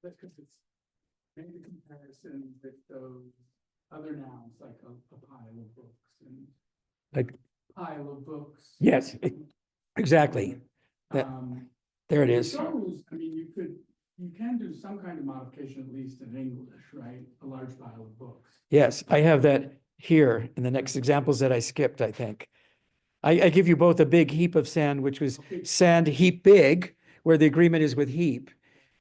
because it's made the comparison with those other nouns, like a pile of books and like, pile of books. yes, exactly. That, there it is. Those, I mean, you can do some kind of modification, at least in English, right? A large pile of books. Yes, I have that here in the next examples that I skipped, I think. I give you both a big heap of sand, which was sand heap big, where the agreement is with heap.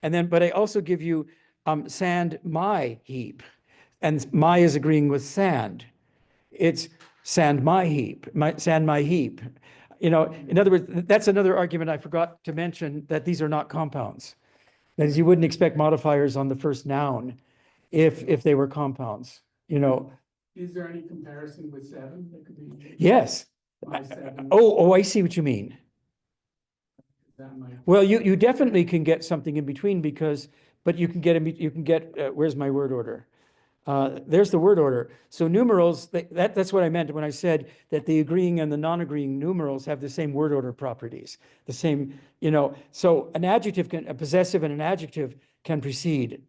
And then, but I also give you sand my heap. And my is agreeing with sand. It's sand my heap, sand my heap. In other words, that's another argument I forgot to mention, that these are not compounds. That is, you wouldn't expect modifiers on the first noun if they were compounds, Is there any comparison with 7 that could be? Yes. My 7? Oh, I see what you mean. That might. Well, you definitely can get something in between but you can get, where's my word order? There's the word order. So numerals, that's what I meant when I said that the agreeing and the non-agreeing numerals have the same word order properties. The same, so an adjective a possessive and an adjective can precede,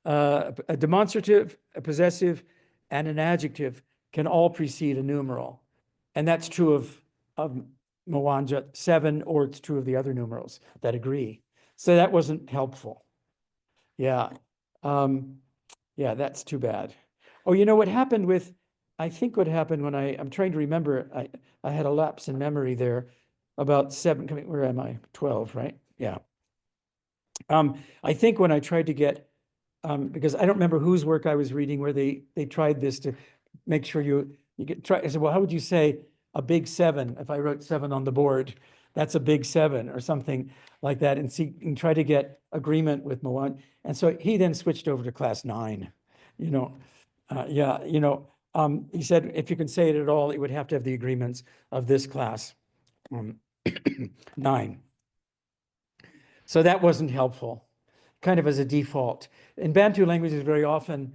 a demonstrative, a possessive, and an adjective can all precede a numeral. And that's true of Mwanja 7, or it's true of the other numerals that agree. So that wasn't helpful. Yeah. Yeah, that's too bad. Oh, you know what happened with, I think what happened when I'm trying to remember, I had a lapse in memory there about where am I? 12, right? Yeah. I think when I tried to get, because I don't remember whose work I was reading where they tried this to make sure you get try. I said, well, how would you say a big 7? If I wrote 7 on the board, that's a big 7 or something like that, and try to get agreement with Moan. And so he then switched over to class 9. Yeah, he said if you can say it at all, it would have to have the agreements of this class 9. So that wasn't helpful, kind of as a default. In Bantu languages, very often,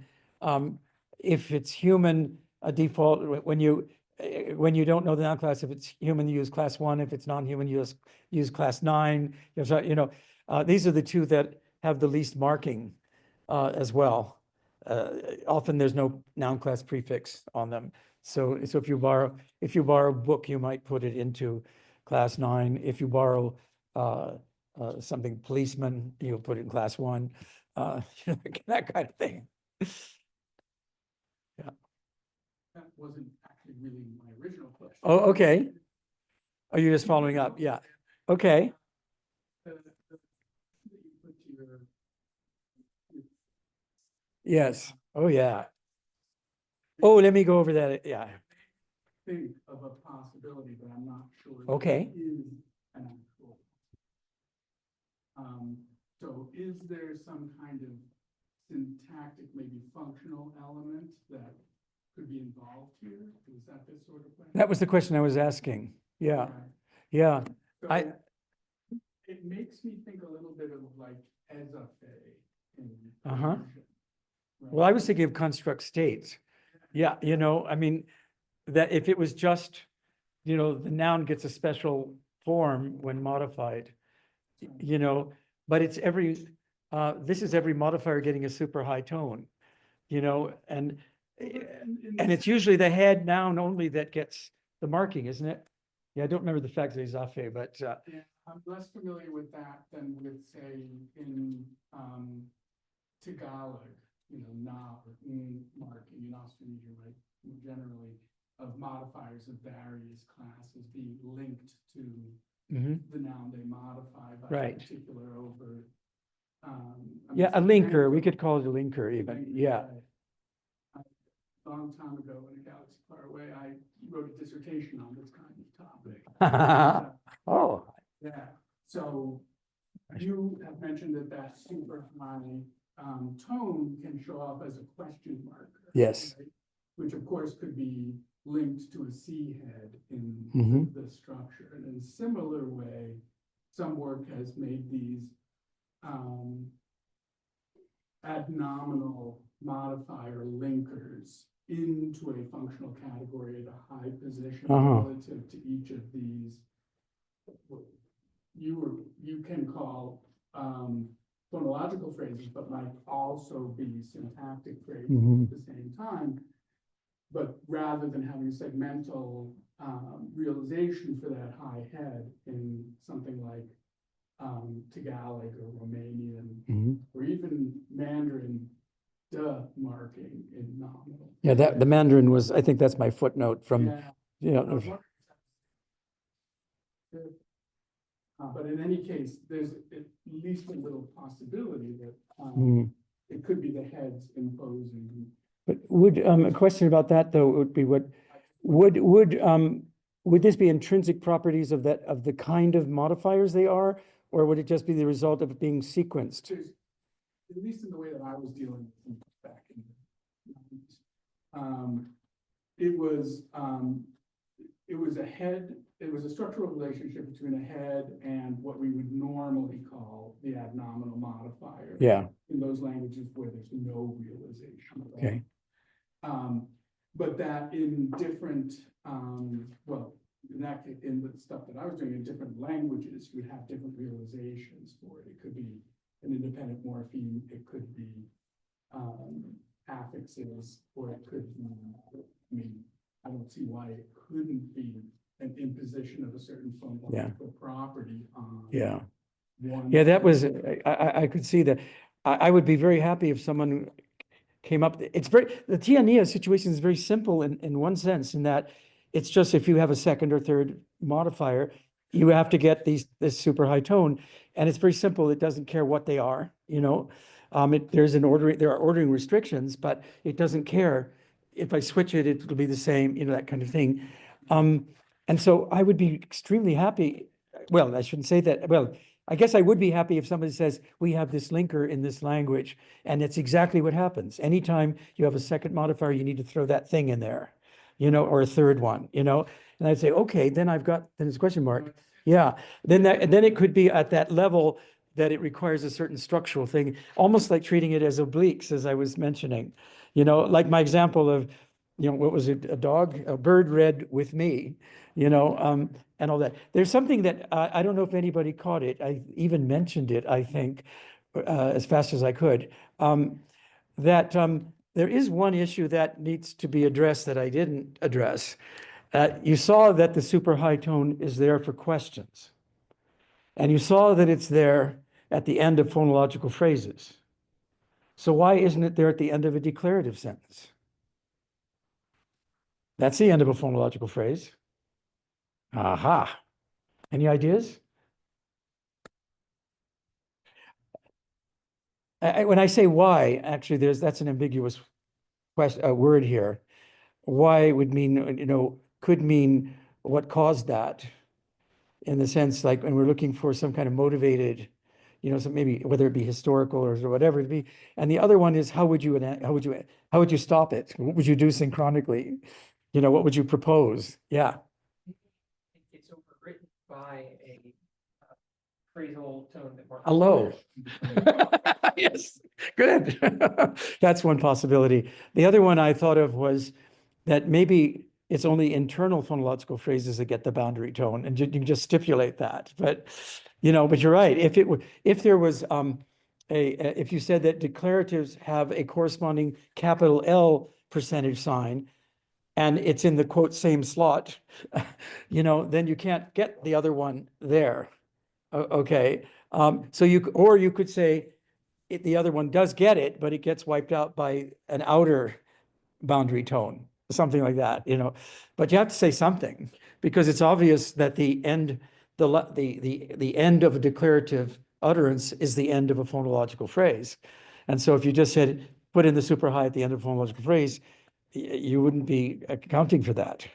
if it's human, a default, when you don't know the noun class, if it's human, you use class 1. If it's non-human, you use class 9. These are the two that have the least marking as well. Often there's no noun class prefix on them. So if you borrow a book, you might put it into class 9. If you borrow something policeman, you'll put it in class 1, that kind of thing. Yeah. That wasn't actually really my original question. Oh, okay. Are you just following up? Yeah. Okay. Yes. Oh, yeah. Oh, let me go over that. Yeah. Think of a possibility, but I'm not sure. Okay. Is an actual. So is there some kind of syntactic, maybe functional element that could be involved here? Is that this sort of question? That was the question I was asking. Yeah. Yeah. So I it makes me think a little bit of like esafe in Uh-huh. Persian, right? Well, I was thinking of construct states. Yeah, I mean, that if it was just, the noun gets a special form when modified, but it's this is every modifier getting a super high tone, and it's usually the head noun only that gets the marking, isn't it? Yeah, I don't remember the fact that he's afe, but Yeah, I'm less familiar with that than with, say, in Tagalog, na or marking in Austronesian, right? Generally, of modifiers of various classes being linked to the noun they modify by a Right. particular overt. yeah, a linker. We could call it a linker even. Yeah. A long time ago in a galaxy far away, I wrote a dissertation on this kind of topic. Oh, Yeah, so you have mentioned that super high tone can show up as a question marker. yes. Right? Which of course could be linked to a C head in the structure. And in a similar way, some work has made these adnominal modifier linkers into a functional category at a high position relative to each of these. You can call phonological phrases, but might also be syntactic phrases at the same time. But rather than having segmental realization for that high head in something like Tagalog or Romanian or even Mandarin, marking in nominal. Yeah, the Mandarin was, I think that's my footnote from, but in any case, there's at least a little possibility that it could be the heads imposing. But would a question about that though would be would this be intrinsic properties of the kind of modifiers they are, or would it just be the result of it being sequenced? At least in the way that I was dealing with back in the 90s, it was a structural relationship between a head and what we would normally call the adnominal modifier. Yeah. In those languages where there's no realization. Okay. But that in different, in the stuff that I was doing in different languages, you would have different realizations for it. It could be an independent morpheme, it could be affixes, or it could be, I don't see why it couldn't be an imposition of a certain phonological property on one. Yeah, that was, I could see that. I would be very happy if someone came up. It's the Tiania situation is very simple in one sense, in that it's just if you have a second or third modifier, you have to get this super high tone, and it's very simple. It doesn't care what they are, you know. There are ordering restrictions, but it doesn't care. If I switch it, it'll be the same, you know, that kind of thing. And so I would be extremely happy. Well, I shouldn't say that. Well, I guess I would be happy if somebody says, we have this linker in this language, and it's exactly what happens. Anytime you have a second modifier, you need to throw that thing in there, you know, or a third one, you know. And I'd say, okay, then it's a question mark. Yeah, then it could be at that level that it requires a certain structural thing, almost like treating it as obliques, as I was mentioning. You know, like my example of, you know, what was it? A bird read with me, you know, and all that. There's something that I don't know if anybody caught it. I even mentioned it, I think, as fast as I could. That there is one issue that needs to be addressed that I didn't address. You saw that the super high tone is there for questions. And you saw that it's there at the end of phonological phrases. So why isn't it there at the end of a declarative sentence? That's the end of a phonological phrase. Aha. Any ideas? When I say why, actually, that's an ambiguous word here. Why would mean, you know, could mean what caused that, in the sense like when we're looking for some kind of motivated, you know, so maybe whether it be historical or whatever it be. And the other one is how would you stop it? What would you do synchronically? You know, what would you propose? Yeah. It's overwritten by a phrasal tone that marks. A low. Yes, good. That's one possibility. The other one I thought of was that maybe it's only internal phonological phrases that get the boundary tone, and you can just stipulate that. But, you know, but you're right. If there was if you said that declaratives have a corresponding capital L percentage sign, and it's in the quote same slot, you know, then you can't get the other one there. Okay. So you could say the other one does get it, but it gets wiped out by an outer boundary tone, something like that, you know. But you have to say something, because it's obvious that the end of a declarative utterance is the end of a phonological phrase. And so if you just said put in the super high at the end of a phonological phrase, you wouldn't be accounting for that.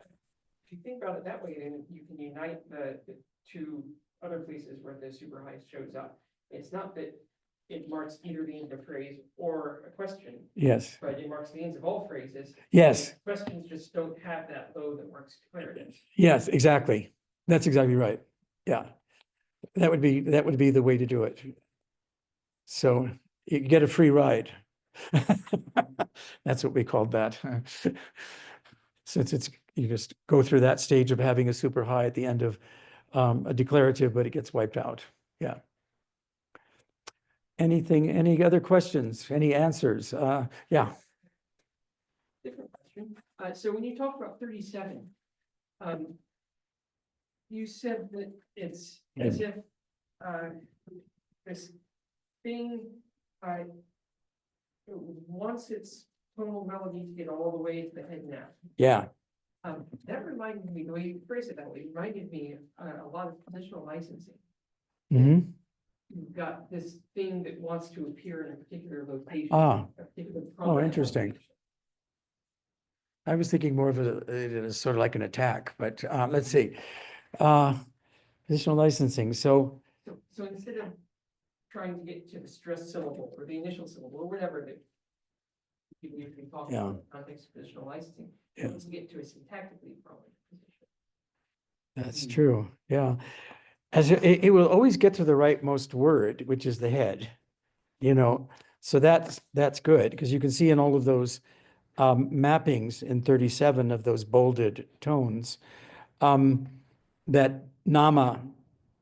If you think about it that way, then you can unite the two other places where the super high shows up. It's not that it marks either the end of a phrase or a question. Yes. But it marks the ends of all phrases. Yes. Questions just don't have that low that marks declarative. Yes, exactly. That's exactly right. Yeah. That would be the way to do it. So you get a free ride. That's what we called that. Since you just go through that stage of having a super high at the end of a declarative, but it gets wiped out. Yeah. Any other questions? Any answers? Yeah. Different question. So when you talk about 37, you said that it's as if this thing wants its tonal melody to get all the way to the head now. Yeah. That reminded me, the way you phrased it that way, reminded me a lot of positional licensing. Mm-hmm. You've got this thing that wants to appear in a particular location. Ah. A particular Interesting. location. I was thinking more of it as sort of like an attack, but let's see. Additional licensing. So instead of trying to get to the stressed syllable or the initial syllable or whatever that people usually talk about in the context of positional licensing, you want to get to a syntactically prominent position. that's true. Yeah. As it will always get to the rightmost word, which is the head, you know. So that's good, because you can see in all of those mappings in 37 of those bolded tones that nama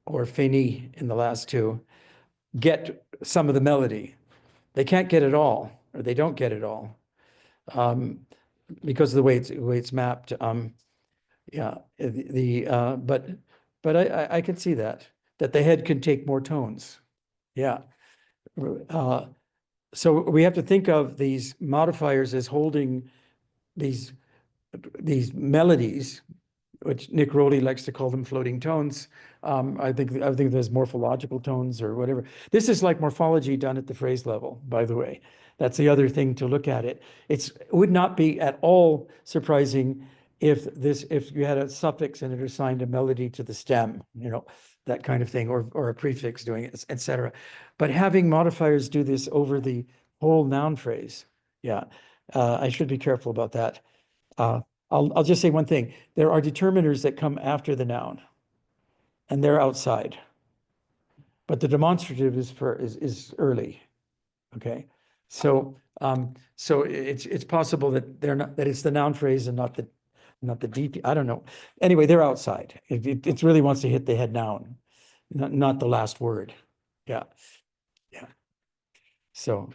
or feni in the last two get some of the melody. They can't get it all, or they don't get it all, because of the way it's mapped. Yeah, but I can see that the head can take more tones. Yeah. so we have to think of these modifiers as holding these melodies, which Nick Rowley likes to call them floating tones. I think there's morphological tones or whatever. This is like morphology done at the phrase level, by the way. That's the other thing to look at it. It would not be at all surprising if you had a suffix and it assigned a melody to the stem, that kind of thing, or a prefix doing it, etc. But having modifiers do this over the whole noun phrase, yeah, I should be careful about that. I'll just say one thing. There are determiners that come after the noun, and they're outside. But the demonstrative is early. Okay. So it's possible that that it's the noun phrase and not the DP. I don't know. Anyway, they're outside. It really wants to hit the head noun, not the last word. Yeah. Yeah. So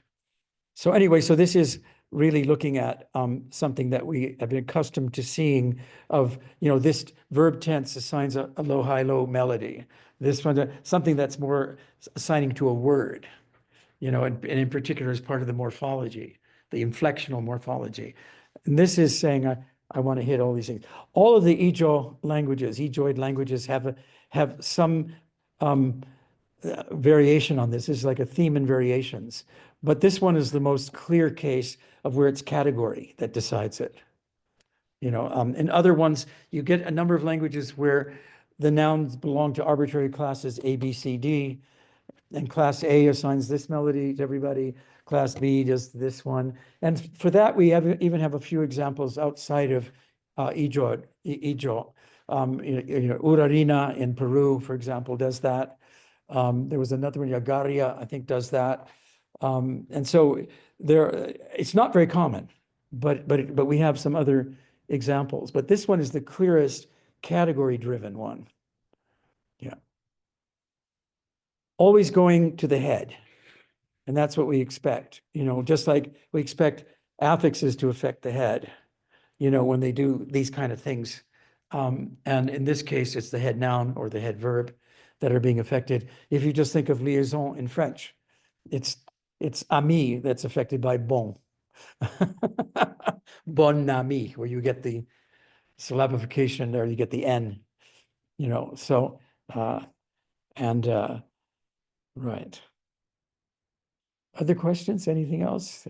anyway, so this is really looking at something that we have been accustomed to seeing of, this verb tense assigns a low, high, low melody. This one, something that's more assigning to a word, and in particular as part of the morphology, the inflectional morphology. And this is saying, I want to hit all these things. All of the Ijoid languages have some variation on this. This is like a theme and variations. But this one is the most clear case of where it's category that decides it. In other ones, you get a number of languages where the nouns belong to arbitrary classes A, B, C, D, and class A assigns this melody to everybody, class B does this one. And for that, we even have a few examples outside of Ijo. Urarina in Peru, for example, does that. There was another one, Yagaria, I think, does that. And so it's not very common, but we have some other examples. But this one is the clearest category-driven one. Yeah. Always going to the head. And that's what we expect, just like we expect affixes to affect the head, when they do these kind of things. And in this case, it's the head noun or the head verb that are being affected. If you just think of liaison in French, it's ami that's affected by bon. Bon ami, where you get the syllabification there, you get the N, so, right. Other questions? Anything else?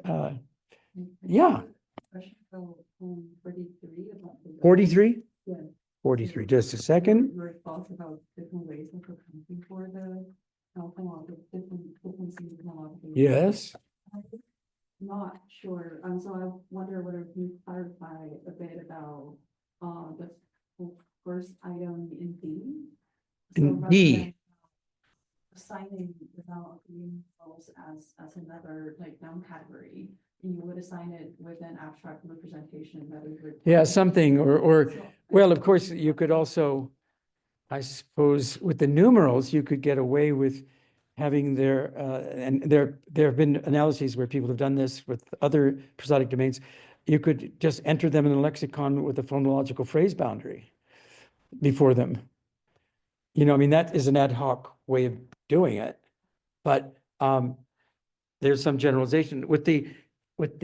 Yeah. Question about 43 about the 43? Yeah. 43, just a second. Your thoughts about different ways of accounting for the different frequencies of phonology. Yes. I'm not sure. So I wonder whether you clarify a bit about the first item in D. In rather D. than assigning the vowels as another noun category, you would assign it with an abstract representation that is Yeah, something or well, of course, you could also, I suppose, with the numerals, you could get away with having and there have been analyses where people have done this with other prosodic domains. You could just enter them in the lexicon with a phonological phrase boundary before them. That is an ad hoc way of doing it, but there's some generalization with the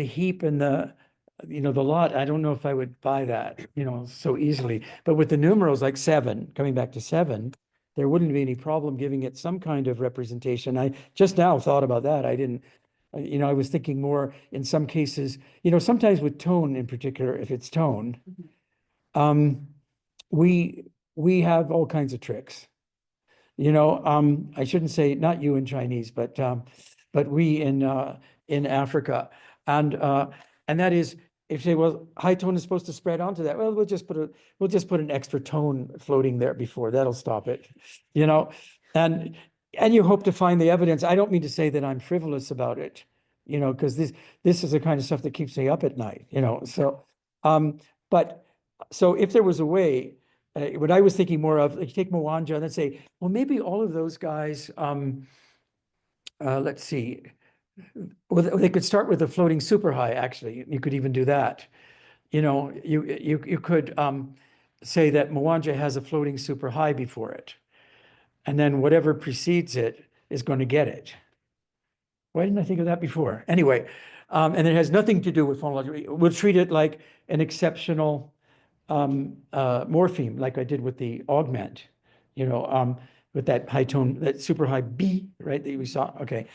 heap and the lot. I don't know if I would buy that, so easily. But with the numerals like 7, coming back to 7, there wouldn't be any problem giving it some kind of representation. I just now thought about that. I didn't, I was thinking more in some cases, sometimes with tone in particular, if it's tone, we have all kinds of tricks. I shouldn't say not you in Chinese, but we in Africa, and that is, if you say, well, high tone is supposed to spread onto that, well, we'll just put an extra tone floating there before, that'll stop it, and you hope to find the evidence. I don't mean to say that I'm frivolous about it, because this is the kind of stuff that keeps me up at night, so so if there was a way. What I was thinking more of, like, take Mwanja and then say, well, maybe all of those guys, let's see, well, they could start with a floating super high, actually. You could even do that. You could say that Mwanja has a floating super high before it. And then whatever precedes it is going to get it. Why didn't I think of that before? Anyway, and it has nothing to do with phonology. We'll treat it like an exceptional morpheme, like I did with the augment, with that high tone, that super high B, right, that we saw. Okay.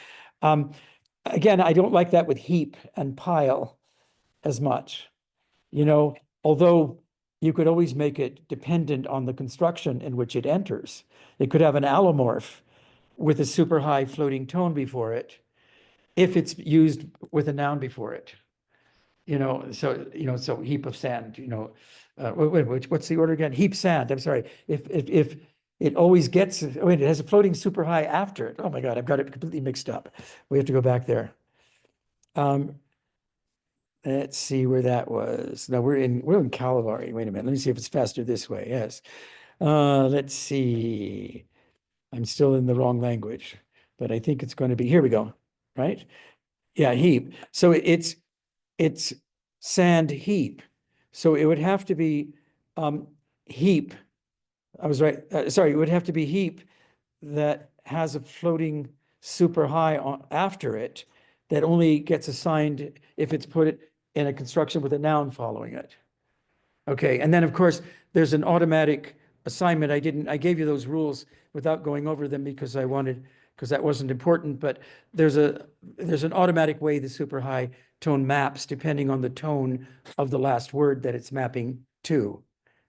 Again, I don't like that with heap and pile as much, although you could always make it dependent on the construction in which it enters. It could have an allomorph with a super high floating tone before it, if it's used with a noun before it. So heap of sand, what's the order again? Heap sand, I'm sorry. If it always gets, it has a floating super high after it. Oh my God, I've got it completely mixed up. We have to go back there. Let's see where that was. No, we're in Kalabari. Wait a minute. Let me see if it's faster this way. Yes. Let's see. I'm still in the wrong language, but I think it's going to be, here we go. Right? Yeah, heap. So it's sand heap. So it would have to be heap. I was right. Sorry, it would have to be heap that has a floating super high after it that only gets assigned if it's put in a construction with a noun following it. Okay, and then of course there's an automatic assignment. I gave you those rules without going over them because that wasn't important, but there's an automatic way the super high tone maps depending on the tone of the last word that it's mapping to.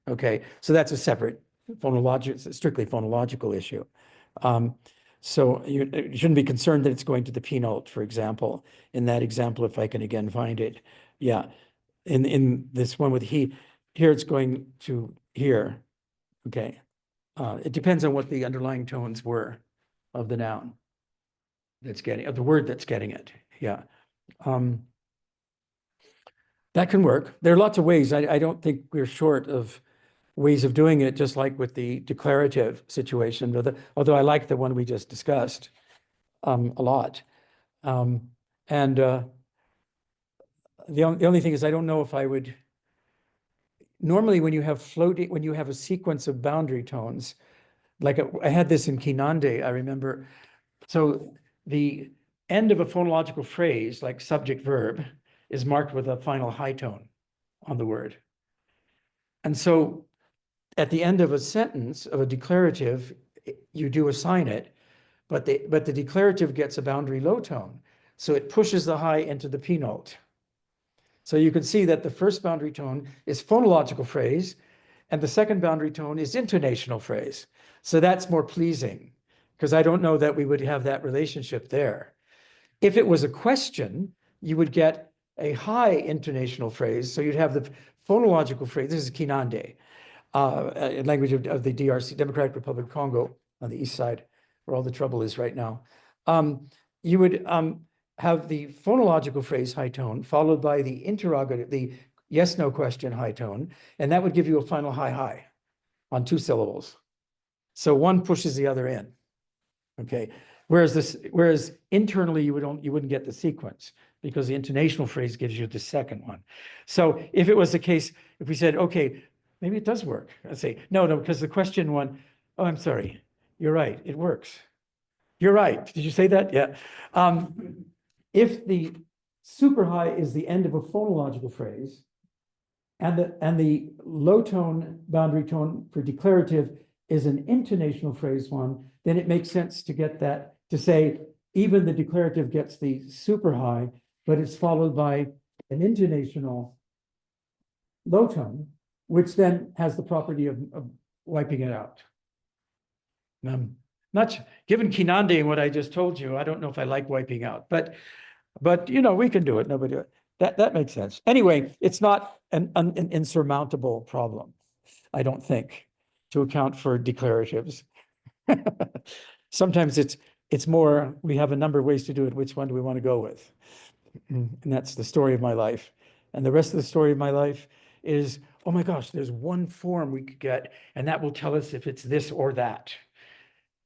Okay, so that's a separate strictly phonological issue. So you shouldn't be concerned that it's going to the penult, for example. In that example, if I can again find it, yeah. In this one with he, here it's going to here. Okay, it depends on what the underlying tones were of the noun of the word that's getting it. Yeah, that can work. There are lots of ways. I don't think we're short of ways of doing it, just like with the declarative situation, although I like the one we just discussed a lot. The only thing is I don't know if I would, normally when you have a sequence of boundary tones, like I had this in Kinande, I remember. So the end of a phonological phrase, like subject verb, is marked with a final high tone on the word. And so at the end of a sentence of a declarative, you do assign it, but the declarative gets a boundary low tone. So it pushes the high into the penult. So you can see that the first boundary tone is phonological phrase, and the second boundary tone is intonational phrase. So that's more pleasing, because I don't know that we would have that relationship there. If it was a question, you would get a high intonational phrase. So you'd have the phonological phrase. This is Kinande, language of the DRC, Democratic Republic of Congo, on the east side, where all the trouble is right now. You would have the phonological phrase high tone, followed by the interrogative, the yes/no question high tone, and that would give you a final high on 2 syllables. So one pushes the other in. Okay. Whereas internally you wouldn't get the sequence because the intonational phrase gives you the second one. So if it was the case, if we said, okay, maybe it does work. I'd say, no, because the question one, oh, I'm sorry, you're right, it works. You're right. Did you say that? Yeah. If the super high is the end of a phonological phrase, and the low tone boundary tone for declarative is an intonational phrase one, then it makes sense to get that, to say even the declarative gets the super high, but it's followed by an intonational low tone, which then has the property of wiping it out. Not given Kinande and what I just told you, I don't know if I like wiping out, but we can do it. Nobody do it. That makes sense. Anyway, it's not an insurmountable problem, I don't think, to account for declaratives. Sometimes it's more, we have a number of ways to do it. Which one do we want to go with? And that's the story of my life. And the rest of the story of my life is, oh my gosh, there's one form we could get, and that will tell us if it's this or that.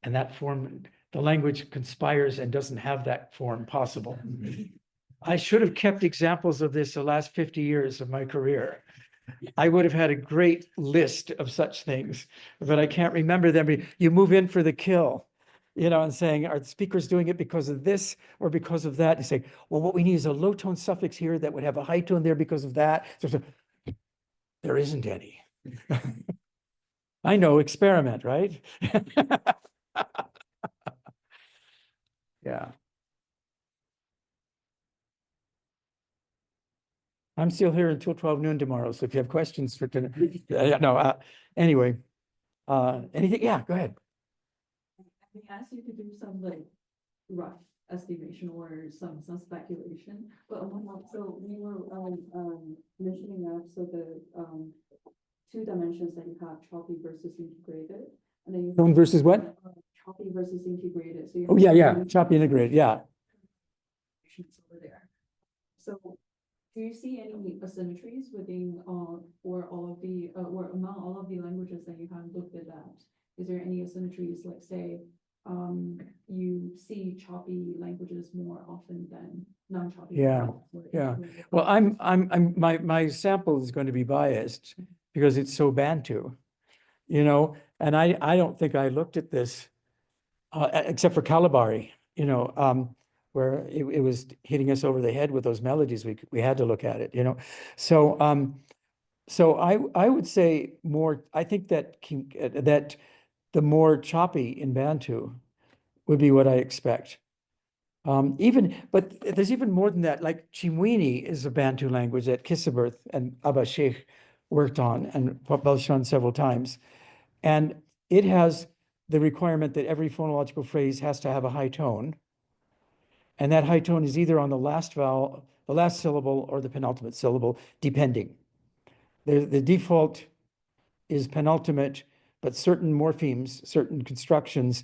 And that form, the language conspires and doesn't have that form possible. I should have kept examples of this the last 50 years of my career. I would have had a great list of such things, but I can't remember them. You move in for the kill. you know, and saying, are the speakers doing it because of this or because of that? You say, well, what we need is a low tone suffix here that would have a high tone there because of that. There isn't any. I know, experiment, right? Yeah. I'm still here until 12 noon tomorrow. So if you have questions for today, anyway, anything? Yeah, go ahead. We asked you to do some like rough estimation or some speculation, but so we were mentioning that, so the two dimensions that you have, choppy versus integrated, and then you Tone versus what? choppy versus integrated. So you Oh, yeah, choppy integrated, yeah. over there. So do you see any asymmetries within or all of the or among all of the languages that you have looked at that? Is there any asymmetries, like say you see choppy languages more often than non-choppy? Yeah, yeah. Well, my sample is going to be biased because it's so Bantu, you know, and I don't think I looked at this except for Kalabari, you know, where it was hitting us over the head with those melodies. We had to look at it, you know. So so I would say more. I think that that the more choppy in Bantu would be what I expect. But there's even more than that. Like Chimwini is a Bantu language that Kisseberth and Abba Sheikh worked on and published several times. And it has the requirement that every phonological phrase has to have a high tone. And that high tone is either on the last vowel, the last syllable, or the penultimate syllable, depending. The default is penultimate, but certain morphemes, certain constructions,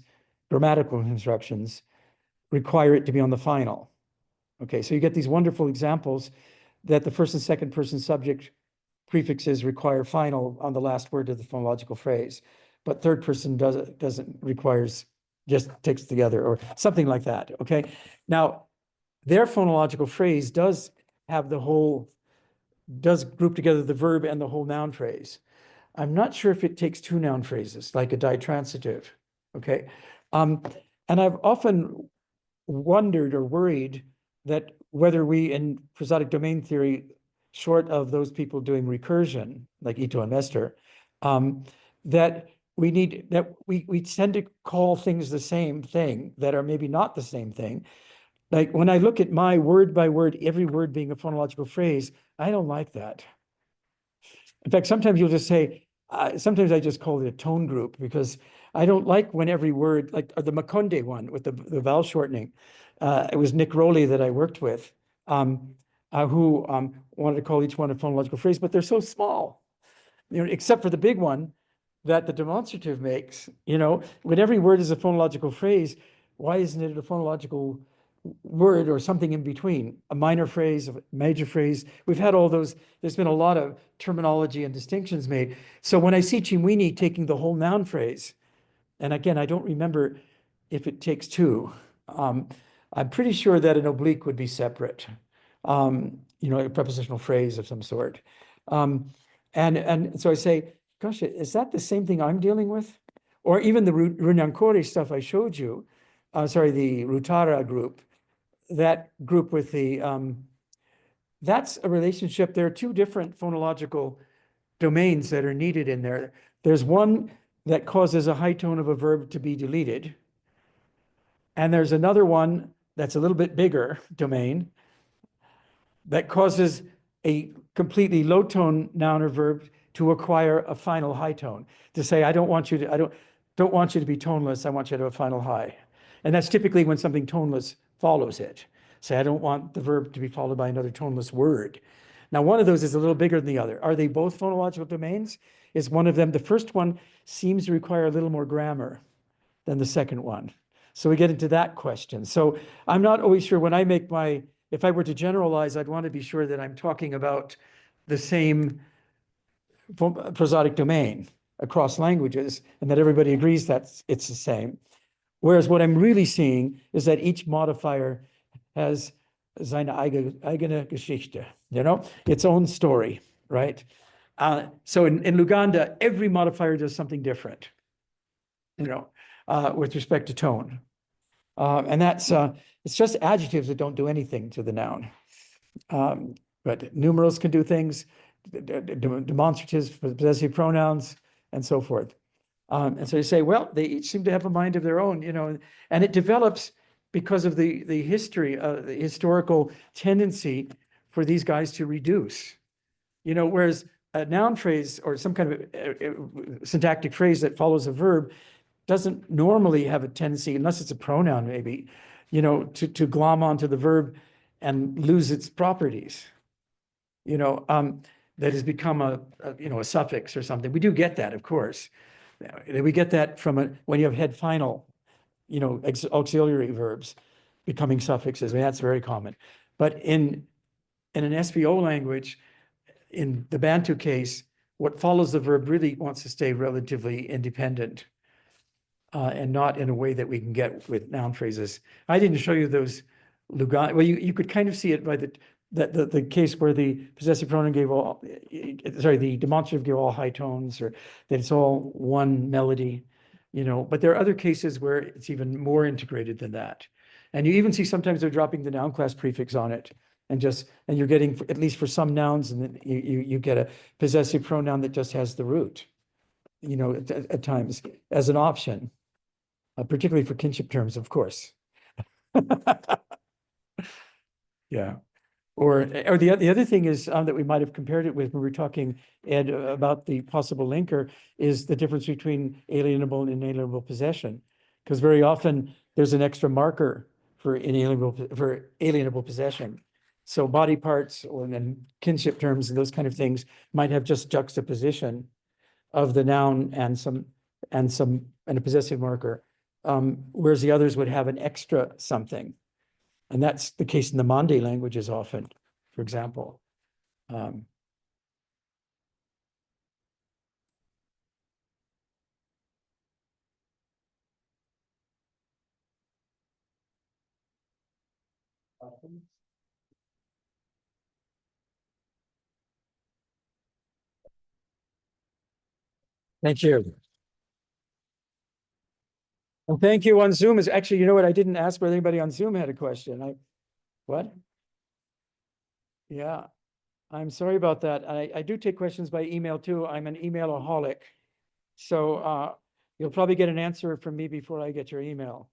grammatical constructions, require it to be on the final. Okay, so you get these wonderful examples that the first and second person subject prefixes require final on the last word of the phonological phrase, but third person doesn't requires, just takes together or something like that. Okay, now their phonological phrase does have does group together the verb and the whole noun phrase. I'm not sure if it takes two noun phrases, like a ditransitive. Okay, and I've often wondered or worried that whether we in prosodic domain theory, short of those people doing recursion, like Ito and Mester, that we tend to call things the same thing that are maybe not the same thing. Like when I look at my word by word, every word being a phonological phrase, I don't like that. In fact, sometimes you'll just say, sometimes I just call it a tone group because I don't like when every word, like the Makonde one with the vowel shortening. It was Nick Rowley that I worked with, who wanted to call each one a phonological phrase, but they're so small, you know, except for the big one that the demonstrative makes. You know, when every word is a phonological phrase, why isn't it a phonological word or something in between, a minor phrase, a major phrase? We've had all those. There's been a lot of terminology and distinctions made. So when I see Chimwini taking the whole noun phrase, and again, I don't remember if it takes two, I'm pretty sure that an oblique would be separate, you know, a prepositional phrase of some sort. And so I say, gosh, is that the same thing I'm dealing with? Or even the Runyankore stuff I showed you, sorry, the Rutara group, that group with the, that's a relationship. There are two different phonological domains that are needed in there. There's one that causes a high tone of a verb to be deleted. And there's another one that's a little bit bigger domain that causes a completely low tone noun or verb to acquire a final high tone. To say, I don't want you to be toneless, I want you to have a final high. And that's typically when something toneless follows it. Say, I don't want the verb to be followed by another toneless word. Now, one of those is a little bigger than the other. Are they both phonological domains? Is one of them, the first one seems to require a little more grammar than the second one. So we get into that question. So I'm not always sure when I make if I were to generalize, I'd want to be sure that I'm talking about the same prosodic domain across languages and that everybody agrees that it's the same. Whereas what I'm really seeing is that each modifier has seine eigene Geschichte, you know, its own story, right? So in Luganda, every modifier does something different, you know. with respect to tone. And that's, it's just adjectives that don't do anything to the noun. But numerals can do things, demonstratives, possessive pronouns, and so forth. And so you say, well, they each seem to have a mind of their own, and it develops because of the history, the historical tendency for these guys to reduce. Whereas a noun phrase or some kind of syntactic phrase that follows a verb doesn't normally have a tendency, unless it's a pronoun maybe, to glom onto the verb and lose its properties. That has become a suffix or something. We do get that, of course. We get that from when you have head final, auxiliary verbs becoming suffixes. I mean, that's very common. But in an SVO language, in the Bantu case, what follows the verb really wants to stay relatively independent, and not in a way that we can get with noun phrases. I didn't show you those Lugano. Well, you could kind of see it by the case where the possessive pronoun gave all, the demonstrative gave all high tones, or that it's all one melody, but there are other cases where it's even more integrated than that. And you even see sometimes they're dropping the noun class prefix on it, and you're getting, at least for some nouns, and then you get a possessive pronoun that just has the root, at times as an option, particularly for kinship terms, of course. Yeah. Or the other thing is that we might have compared it with when we were talking, Ed, about the possible linker, is the difference between alienable and inalienable possession. Because very often there's an extra marker for alienable possession. So body parts or then kinship terms and those kind of things might have just juxtaposition of the noun and a possessive marker, whereas the others would have an extra something. And that's the case in the Makonde languages often, for example. Thank you. And thank you on Zoom. Actually, you know what? I didn't ask whether anybody on Zoom had a question. What? Yeah, I'm sorry about that. I do take questions by email too. I'm an emailaholic. So you'll probably get an answer from me before I get your email.